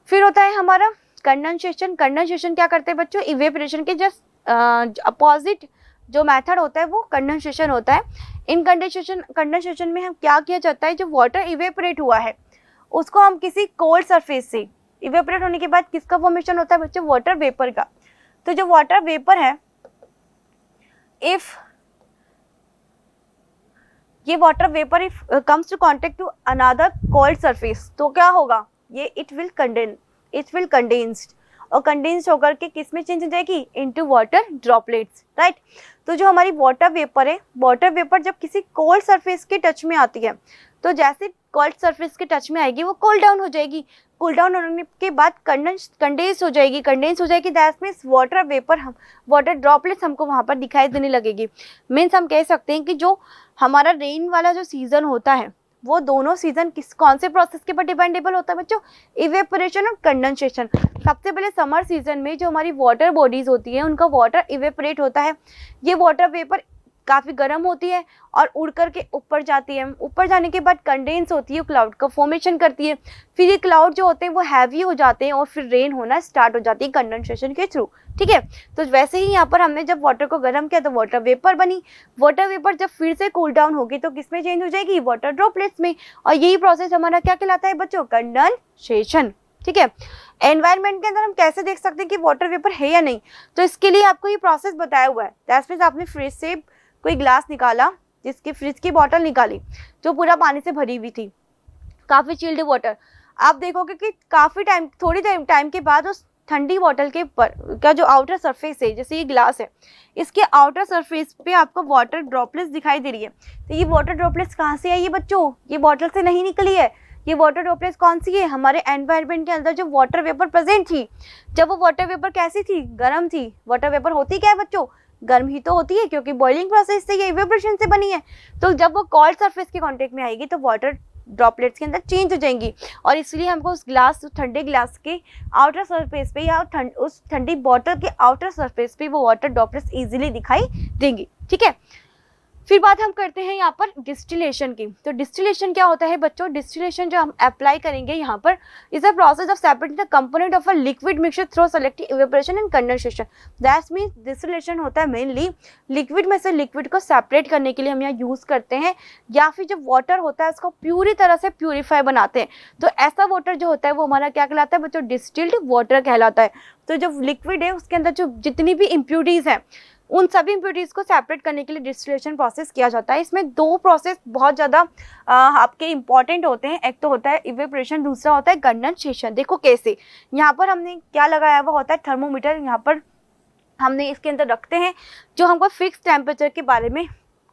Speaker 1: फिर होता है हमारा कंडेंसेशन, कंडेंसेशन क्या करते हैं बच्चों, इवेपोरेशन के जस्ट अपोजिट जो मेथड होता है वो कंडेंसेशन होता है। इन कंडेंसेशन में हम क्या किया जाता है, जो वाटर इवेपोरेट हुआ है उसको हम किसी कोल्ड सरफेस से, इवेपोरेट होने के बाद किसका फॉर्मेशन होता है बच्चों, वाटर वेपर का। तो जो वाटर वेपर है, इफ ये water vapour if comes to contact to another cold surface, तो क्या होगा, ये इट विल कंडेंस्ड, और कंडेंस होकर के किस में चेंज हो जाएगी, इनटू वाटर ड्रॉपलेट्स, राइट। तो जो हमारी वाटर वेपर है, वाटर वेपर जब किसी कोल्ड सरफेस के टच में आती है, तो जैसे कोल्ड सरफेस के टच में आएगी वो कूल डाउन हो जाएगी, कूल डाउन होने के बाद कंडेंस हो जाएगी, that means water vapour, water droplets हमको वहाँ पर दिखाई देने लगेगी। मीन्स हम कह सकते हैं कि जो हमारा रेन वाला जो सीजन होता है वो दोनों सीजन कौन से प्रोसेस के ऊपर डिपेंडेबल होता है बच्चों, इवेपोरेशन और कंडेंसेशन। सबसे पहले समर सीजन में जो हमारी वाटर बॉडीज होती है उनका वाटर इवेपोरेट होता है, ये वाटर वेपर काफ़ी गर्म होती है और उड़ करके ऊपर जाती है, ऊपर जाने के बाद कंडेंस होती है, क्लाउड का फॉर्मेशन करती है, फिर ये क्लाउड जो होते हैं वो हैवी हो जाते हैं और फिर रेन होना स्टार्ट हो जाती है कंडेंसेशन के थ्रू, ठीक है। तो वैसे ही यहाँ पर हमने जब वाटर को गर्म किया तो वाटर वेपर बनी, वाटर वेपर जब फिर से कूल डाउन होगी तो किस में चेंज हो जाएगी, वाटर ड्रॉपलेट्स में, और यही प्रोसेस हमारा क्या कहलाता है बच्चों, कंडेंसेशन, ठीक है। एनवायरनमेंट के अंदर हम कैसे देख सकते हैं कि वाटर वेपर है या नहीं, तो इसके लिए आपको ये प्रोसेस बताया हुआ है। दैट मीन्स आपने फ्रिज से कोई ग्लास निकाला, जिसकी फ्रिज की बॉटल निकाली जो पूरा पानी से भरी हुई थी, काफ़ी चिल्ड वाटर, आप देखोगे कि काफ़ी टाइम, थोड़ी टाइम के बाद उस ठंडी बॉटल के ऊपर का जो आउटर सरफेस है, जैसे ये ग्लास है, इसके आउटर सरफेस पे आपको वाटर ड्रॉपलेट्स दिखाई दे रही है। तो ये वाटर ड्रॉपलेट्स कहाँ से आई है बच्चों, ये बॉटल से नहीं निकली है, ये वाटर ड्रॉपलेट्स कौन सी है, हमारे एनवायरनमेंट के अंदर जो वाटर वेपर प्रेजेंट थी, जब वो वाटर वेपर कैसी थी, गर्म थी। वाटर वेपर होती क्या है बच्चों, गर्म ही तो होती है, क्योंकि बॉइलिंग प्रोसेस से, ये इवेपोरेशन से बनी है। तो जब वो कोल्ड सरफेस के कांटेक्ट में आएगी तो वाटर ड्रॉपलेट्स के अंदर चेंज हो जाएंगी, और इसलिए हमको उस ग्लास, ठंडे ग्लास के आउटर सरफेस पे या उस ठंडी बॉटल के आउटर सरफेस पे वो वाटर ड्रॉपलेट्स इजीली दिखाई देंगी, ठीक है। फिर बात हम करते हैं यहाँ पर डिस्टिलेशन की। तो डिस्टिलेशन क्या होता है बच्चों, डिस्टिलेशन जो हम अप्लाई करेंगे यहाँ पर, is a process of separating the component of a liquid mixture through selective evaporation and condensation. That means distillation होता है मेनली लिक्विड में से लिक्विड को सेपरेट करने के लिए हम यहाँ यूज़ करते हैं, या फिर जो वाटर होता है उसको पूरी तरह से प्यूरीफाई बनाते हैं। तो ऐसा वाटर जो होता है वो हमारा क्या कहलाता है बच्चों, डिस्टिल्ड वाटर कहलाता है। तो जो लिक्विड है उसके अंदर जो जितनी भी इम्प्यूरिटीज़ हैं, उन सभी इम्प्यूरिटीज़ को सेपरेट करने के लिए डिस्टिलेशन प्रोसेस किया जाता है। इसमें दो प्रोसेस बहुत ज़्यादा आपके इंपॉर्टेंट होते हैं, एक तो होता है इवेपोरेशन, दूसरा होता है कंडेंसेशन। देखो कैसे, यहाँ पर हमने क्या लगाया हुआ होता है, थर्मोमीटर, यहाँ पर हमने इसके अंदर रखते हैं जो हमको फिक्स टेम्परेचर के बारे में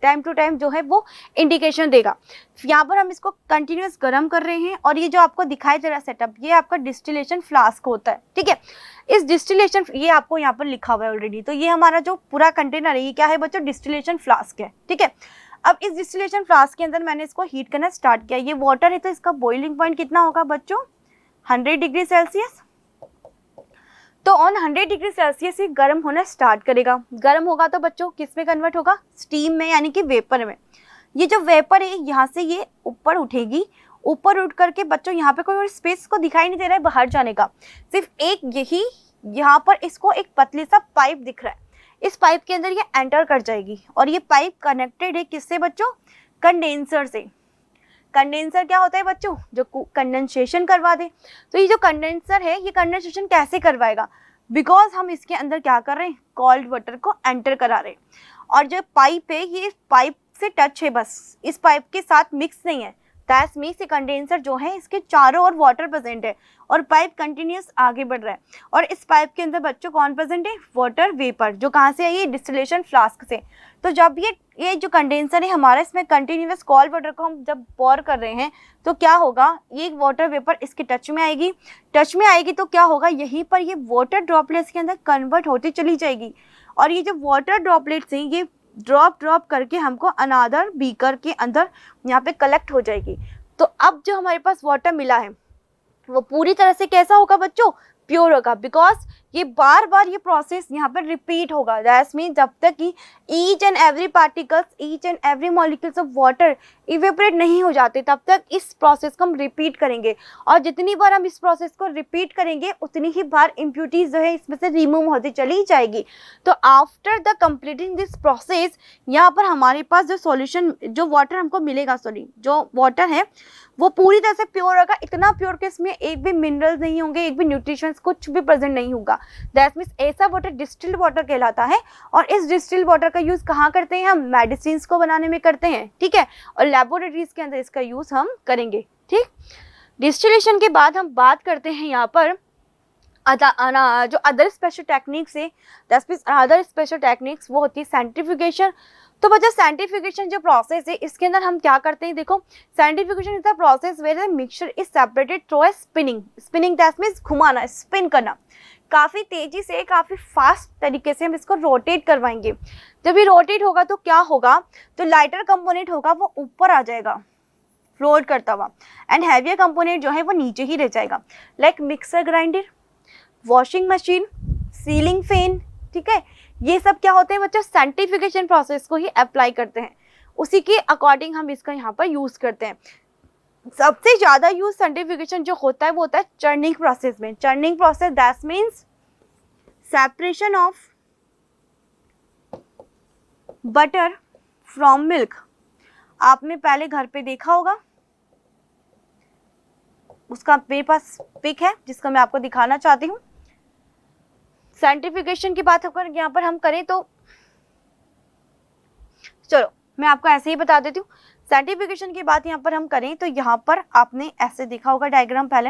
Speaker 1: टाइम टू टाइम जो है वो इंडिकेशन देगा। यहाँ पर हम इसको कंटिन्यूस गर्म कर रहे हैं, और ये जो आपको दिखाई दे रहा है सेटअप, ये आपका डिस्टिलेशन फ्लास्क होता है, ठीक है। इस डिस्टिलेशन, ये आपको यहाँ पर लिखा हुआ है ऑलरेडी, तो ये हमारा जो पूरा कंटेनर है ये क्या है बच्चों, डिस्टिलेशन फ्लास्क है, ठीक है। अब इस डिस्टिलेशन फ्लास्क के अंदर मैंने इसको हीट करना स्टार्ट किया। ये वाटर है तो इसका बॉइलिंग पॉइंट कितना होगा बच्चों, 100 डिग्री सेल्सियस। तो ऑन 100 डिग्री सेल्सियस ये गर्म होना स्टार्ट करेगा। गर्म होगा तो बच्चों किस में कन्वर्ट होगा, स्टीम में, यानी कि वेपर में। ये जो वेपर है यहाँ से ये ऊपर उठेगी, ऊपर उठ करके बच्चों यहाँ पे कोई और स्पेस को दिखाई नहीं दे रहा है बाहर जाने का, सिर्फ एक यही यहाँ पर इसको एक पतली सा पाइप दिख रहा है। इस पाइप के अंदर ये एंटर कर जाएगी, और ये पाइप कनेक्टेड है किससे बच्चों, कंडेंसर से। कंडेंसर क्या होता है बच्चों, जो कंडेंसेशन करवा दे। तो ये जो कंडेंसर है ये कंडेंसेशन कैसे करवाएगा, बिकॉज हम इसके अंदर क्या कर रहे हैं, कोल्ड वाटर को एंटर करा रहे हैं, और जो पाइप है ये पाइप से टच है, बस इस पाइप के साथ मिक्स नहीं है। दैट मीन्स कंडेंसर जो है इसके चारों ओर वाटर प्रेजेंट है, और पाइप कंटिन्यूस आगे बढ़ रहा है, और इस पाइप के अंदर बच्चों कौन प्रेजेंट है, वाटर वेपर, जो कहाँ से आई है, डिस्टिलेशन फ्लास्क से। तो जब ये जो कंडेंसर है हमारा, इसमें कंटिन्यूस कोल्ड वाटर को हम जब पॉर कर रहे हैं तो क्या होगा, ये वाटर वेपर इसके टच में आएगी तो क्या होगा, यहीं पर ये वाटर ड्रॉपलेट्स के अंदर कन्वर्ट होती चली जाएगी, और ये जो वाटर ड्रॉपलेट्स हैं ये ड्रॉप करके हमको अनादर बीकर के अंदर यहाँ पे कलेक्ट हो जाएगी। तो अब जो हमारे पास वाटर मिला है वो पूरी तरह से कैसा होगा बच्चों, प्योर होगा, बिकॉज ये बार बार ये प्रोसेस यहाँ पर रिपीट होगा। दैट्स मीन जब तक कि each and every particles, each and every molecules of water evaporate नहीं हो जाते, तब तक इस प्रोसेस को हम रिपीट करेंगे। और जितनी बार हम इस प्रोसेस को रिपीट करेंगे उतनी ही बार इम्प्यूरिटीज जो है इसमें से रिमूव होती चली जाएगी। तो after the completing this process, यहाँ पर हमारे पास जो सॉल्यूशन, जो वाटर हमको मिलेगा, सॉरी जो वाटर है वो पूरी तरह से प्योर होगा। इतना प्योर कि इसमें एक भी मिनरल्स नहीं होंगे, एक भी न्यूट्रिशंस कुछ भी प्रेजेंट नहीं होगा। दैट मीन्स ऐसा वाटर डिस्टिल्ड वाटर कहलाता है। और इस डिस्टिल्ड वाटर का यूज़ कहाँ करते हैं? हम मेडिसिन को बनाने में करते हैं, ठीक है, और लेबोरेटरीज के अंदर इसका यूज़ हम करेंगे, ठीक। डिस्टिलेशन के बाद हम बात करते हैं यहाँ पर जो अदर स्पेशल टेक्निक्स है, that means other special techniques, वो होती है सेंट्रीफ्यूगेशन। तो बच्चा सेंट्रीफ्यूगेशन जो प्रोसेस है इसके अंदर हम क्या करते हैं, देखो centrifugation is the process where the mixture is separated through a spinning. Spinning that means घुमाना, स्पिन करना, काफ़ी तेज़ी से, काफ़ी फास्ट तरीके से हम इसको रोटेट करवाएंगे। जब ये रोटेट होगा तो क्या होगा, तो लाइटर कंपोनेंट होगा वो ऊपर आ जाएगा फ्लोट करता हुआ, एंड हैवियर कंपोनेंट जो है वो नीचे ही रह जाएगा। Like mixer grinder, washing machine, ceiling fan, ठीक है, ये सब क्या होते हैं बच्चों, सेंट्रीफ्यूगेशन प्रोसेस को ही अप्लाई करते हैं, उसी के अकॉर्डिंग हम इसका यहाँ पर यूज़ करते हैं। सबसे ज़्यादा यूज सेंट्रीफ्यूगेशन जो होता है वो होता है चर्निंग प्रोसेस में। Churning process that means separation of butter from milk. आपने पहले घर पे देखा होगा, उसका मेरे पास पिक है जिसका मैं आपको दिखाना चाहती हूँ। सेंट्रीफ्यूगेशन की बात अगर यहाँ पर हम करें तो चलो मैं आपको ऐसे ही बता देती हूँ। सेंट्रीफ्यूगेशन की बात यहाँ पर हम करें तो यहाँ पर आपने ऐसे देखा होगा डायग्राम, पहले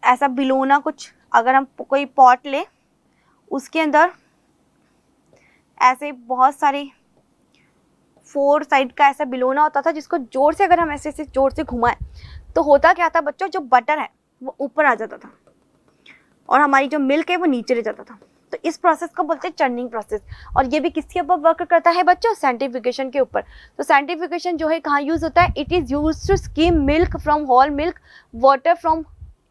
Speaker 1: ऐसा बिलोना कुछ, अगर हम कोई पॉट ले उसके अंदर ऐसे बहुत सारे 4 साइड का ऐसा बिलोना होता था जिसको जोर से अगर हम ऐसे ऐसे जोर से घुमाएं तो होता क्या था बच्चों, जो बटर है वो ऊपर आ जाता था और हमारी जो मिल्क है वो नीचे रह जाता था। तो इस प्रोसेस को बोलते हैं चर्निंग प्रोसेस। और ये भी किसके ऊपर वर्क करता है बच्चों, सेंट्रीफ्यूगेशन के ऊपर। तो सेंट्रीफ्यूगेशन जो है कहाँ यूज होता है, it is use to skim milk from whole milk, water from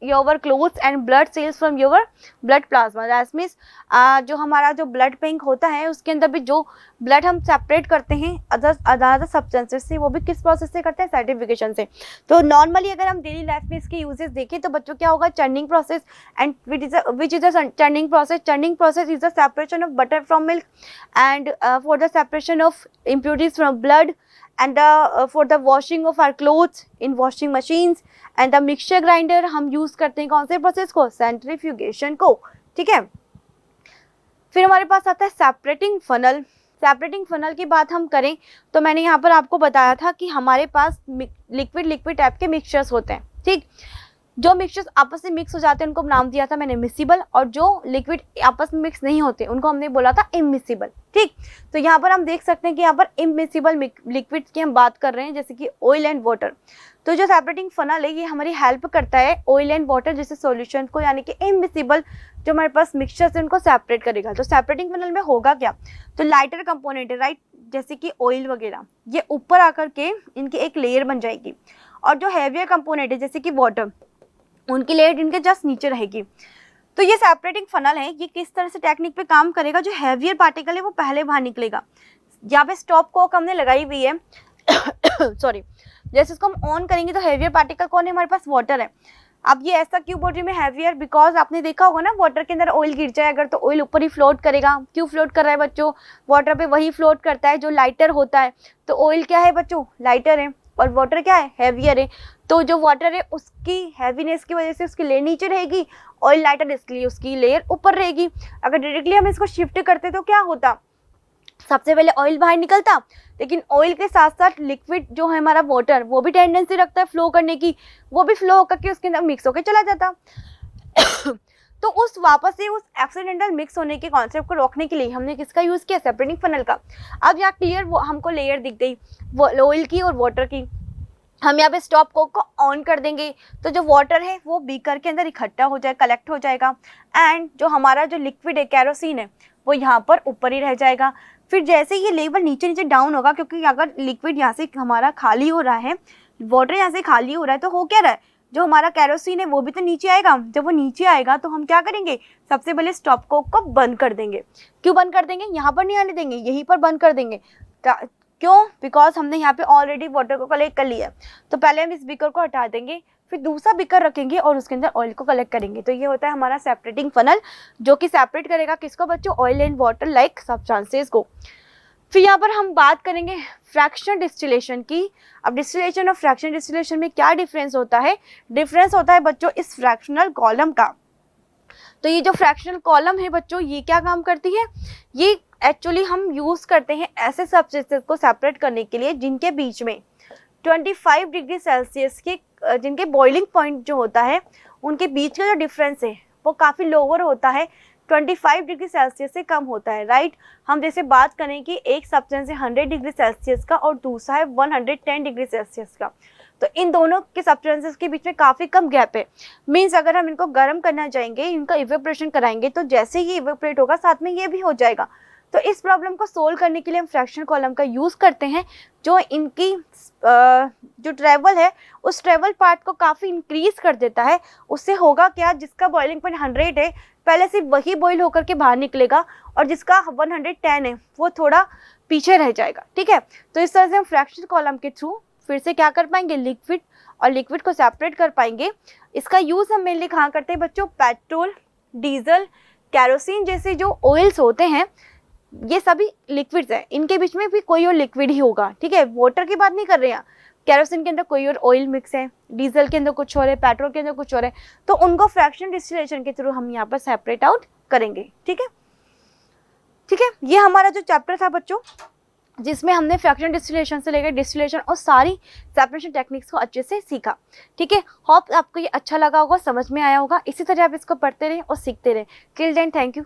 Speaker 1: your clothes and blood cells from your blood plasma. That means जो हमारा जो ब्लड बैंक होता है उसके अंदर भी जो ब्लड हम सेपरेट करते हैं अदर सब्सटेंसेस से, वो भी किस प्रोसेस से करते हैं, सेंट्रीफ्यूगेशन से। तो नॉर्मली अगर हम डेली लाइफ में इसके यूजेस देखें तो बच्चों क्या होगा, churning process, and which is the churning process. Churning process is the separation of butter from milk and for the separation of impurities from blood and for the washing of our clothes in washing machines and the mixture grinder हम यूज करते हैं कौन से प्रोसेस को, सेंट्रीफ्यूगेशन को, ठीक है। फिर हमारे पास आता है सेपरेटिंग फनल। सेपरेटिंग फनल की बात हम करें तो मैंने यहाँ पर आपको बताया था कि हमारे पास लिक्विड टाइप के मिक्सचर्स होते हैं, ठीक। जो मिक्सचर्स आपस में मिक्स हो जाते हैं उनको नाम दिया था मैंने मिसिबल, और जो लिक्विड आपस में मिक्स नहीं होते उनको हमने बोला था इमिसिबल, ठीक। तो यहाँ पर हम देख सकते हैं कि यहाँ पर इमिसिबल लिक्विड्स की हम बात कर रहे हैं, जैसे कि ऑयल एंड वाटर। तो जो सेपरेटिंग फनल है ये हमारी हेल्प करता है ऑयल एंड वाटर जैसे सॉल्यूशन को, यानी कि इमिसिबल जो हमारे पास मिक्सचर्स है उनको सेपरेट करेगा। तो सेपरेटिंग फनल में होगा क्या, तो लाइटर कंपोनेंट है, राइट, जैसे कि ऑयल वगैरह, ये ऊपर आकर के इनकी एक लेयर बन जाएगी, और जो हैवियर कंपोनेंट है जैसे कि वाटर, उनकी लेयर इनके जस्ट नीचे रहेगी। तो ये सेपरेटिंग फनल है, ये किस तरह से टेक्निक पे काम करेगा, जो हैवियर पार्टिकल है वो पहले बाहर निकलेगा। यहाँ पे स्टॉप कॉक हमने लगाई हुई है सॉरी, जैसे इसको हम ऑन करेंगे तो हैवियर पार्टिकल कौन है, हमारे पास वाटर है। अब ये ऐसा क्यों बोल रही हूँ मैं हैवियर, बिकॉज आपने देखा होगा ना वाटर के अंदर ऑयल गिर जाए अगर तो ऑयल ऊपर ही फ्लोट करेगा। क्यों फ्लोट कर रहा है बच्चों, वाटर पे वही फ्लोट करता है जो लाइटर होता है। तो ऑयल क्या है बच्चों, लाइटर है, और वाटर क्या है, हैवियर है। तो जो वाटर है उसकी हैवीनेस की वजह से उसकी लेयर नीचे रहेगी, ऑयल लाइटर इसलिए उसकी लेयर ऊपर रहेगी। अगर डायरेक्टली हम इसको शिफ्ट करते तो क्या होता, सबसे पहले ऑयल बाहर निकलता, लेकिन ऑयल के साथ साथ लिक्विड जो है हमारा वाटर वो भी टेंडेंसी रखता है फ्लो करने की, वो भी फ्लो होकर के उसके अंदर मिक्स होकर चला जाता तो उस वापस से उस एक्सीडेंटल मिक्स होने के कॉन्सेप्ट को रोकने के लिए हमने किसका यूज़ किया, सेपरेटिंग फनल का। अब यहाँ क्लियर वो हमको लेयर दिख गई ऑयल की और वाटर की। हम यहाँ पे स्टॉप कॉक को ऑन कर देंगे तो जो वाटर है वो बीकर के अंदर इकट्ठा हो जाए, कलेक्ट हो जाएगा, एंड जो हमारा जो लिक्विड है कैरोसिन है वो यहाँ पर ऊपर ही रह जाएगा। फिर जैसे ये लेवल नीचे नीचे डाउन होगा, क्योंकि अगर लिक्विड यहाँ से हमारा खाली हो रहा है, वाटर यहाँ से खाली हो रहा है, तो हो क्या रहा है, जो हमारा केरोसिन है वो भी तो नीचे आएगा। जब वो नीचे आएगा तो हम क्या करेंगे, सबसे पहले स्टॉप कोक को बंद कर देंगे। क्यों बंद कर देंगे, यहाँ पर नहीं आने देंगे, यहीं पर बंद कर देंगे। क्यों, बिकॉज हमने यहाँ पे ऑलरेडी वाटर को कलेक्ट कर लिया है। तो पहले हम इस बीकर को हटा देंगे, फिर दूसरा बीकर रखेंगे और उसके अंदर ऑयल को कलेक्ट करेंगे। तो ये होता है हमारा सेपरेटिंग फनल, जो कि सेपरेट करेगा किसको बच्चों, oil and water like substances को। फिर यहाँ पर हम बात करेंगे फ्रैक्शनल डिस्टिलेशन की। अब डिस्टिलेशन और फ्रैक्शनल डिस्टिलेशन में क्या डिफरेंस होता है, डिफरेंस होता है बच्चों इस फ्रैक्शनल कॉलम का। तो ये जो फ्रैक्शनल कॉलम है बच्चों, ये क्या काम करती है, ये एक्चुअली हम यूज़ करते हैं ऐसे सब्सटेंसेस को सेपरेट करने के लिए जिनके बीच में 25 डिग्री सेल्सियस के जिनके बॉइलिंग पॉइंट जो होता है उनके बीच का जो डिफरेंस है वो काफ़ी लोअर होता है, 25 डिग्री सेल्सियस से कम होता है, राइट। हम जैसे बात करें कि एक सब्सटेंस है 100 डिग्री सेल्सियस का और दूसरा है 110 डिग्री सेल्सियस का, तो इन दोनों के सब्सटेंसेस के बीच में काफ़ी कम गैप है। मीन्स अगर हम इनको गर्म करना चाहेंगे, इनका इवेपोरेशन कराएंगे, तो जैसे ही इवेपोरेट होगा साथ में ये भी हो जाएगा। तो इस प्रॉब्लम को सोल्व करने के लिए हम फ्रैक्शनल कॉलम का यूज़ करते हैं, जो इनकी जो ट्रेवल है उस ट्रेवल पार्ट को काफ़ी इंक्रीज कर देता है। उससे होगा क्या, जिसका बॉइलिंग पॉइंट 100 है पहले सिर्फ वही बॉईल होकर के बाहर निकलेगा और जिसका 110 है वो थोड़ा पीछे रह जाएगा, ठीक है। तो इस तरह से हम फ्रैक्शनल कॉलम के थ्रू फिर से क्या कर पाएंगे, लिक्विड और लिक्विड को सेपरेट कर पाएंगे। इसका यूज़ हम मेनली कहाँ करते हैं बच्चों, पेट्रोल, डीजल, कैरोसिन जैसे जो ऑयल्स होते हैं ये सभी लिक्विड्स हैं, इनके बीच में भी कोई और लिक्विड ही होगा, ठीक है। वाटर की बात नहीं कर रहे हैं, कैरोसिन के अंदर कोई और ऑयल मिक्स है, डीजल के अंदर कुछ और है, पेट्रोल के अंदर कुछ और है, तो उनको फ्रैक्शनल डिस्टिलेशन के थ्रू हम यहाँ पर सेपरेट आउट करेंगे, ठीक है। ठीक है, ये हमारा जो चैप्टर था बच्चों, जिसमें हमने फ्रैक्शनल डिस्टिलेशन से लेकर डिस्टिलेशन और सारी सेपरेशन टेक्निक्स को अच्छे से सीखा, ठीक है। होप आपको ये अच्छा लगा होगा, समझ में आया होगा। इसी तरह आप इसको पढ़ते रहें और सीखते रहें। Till then thank you.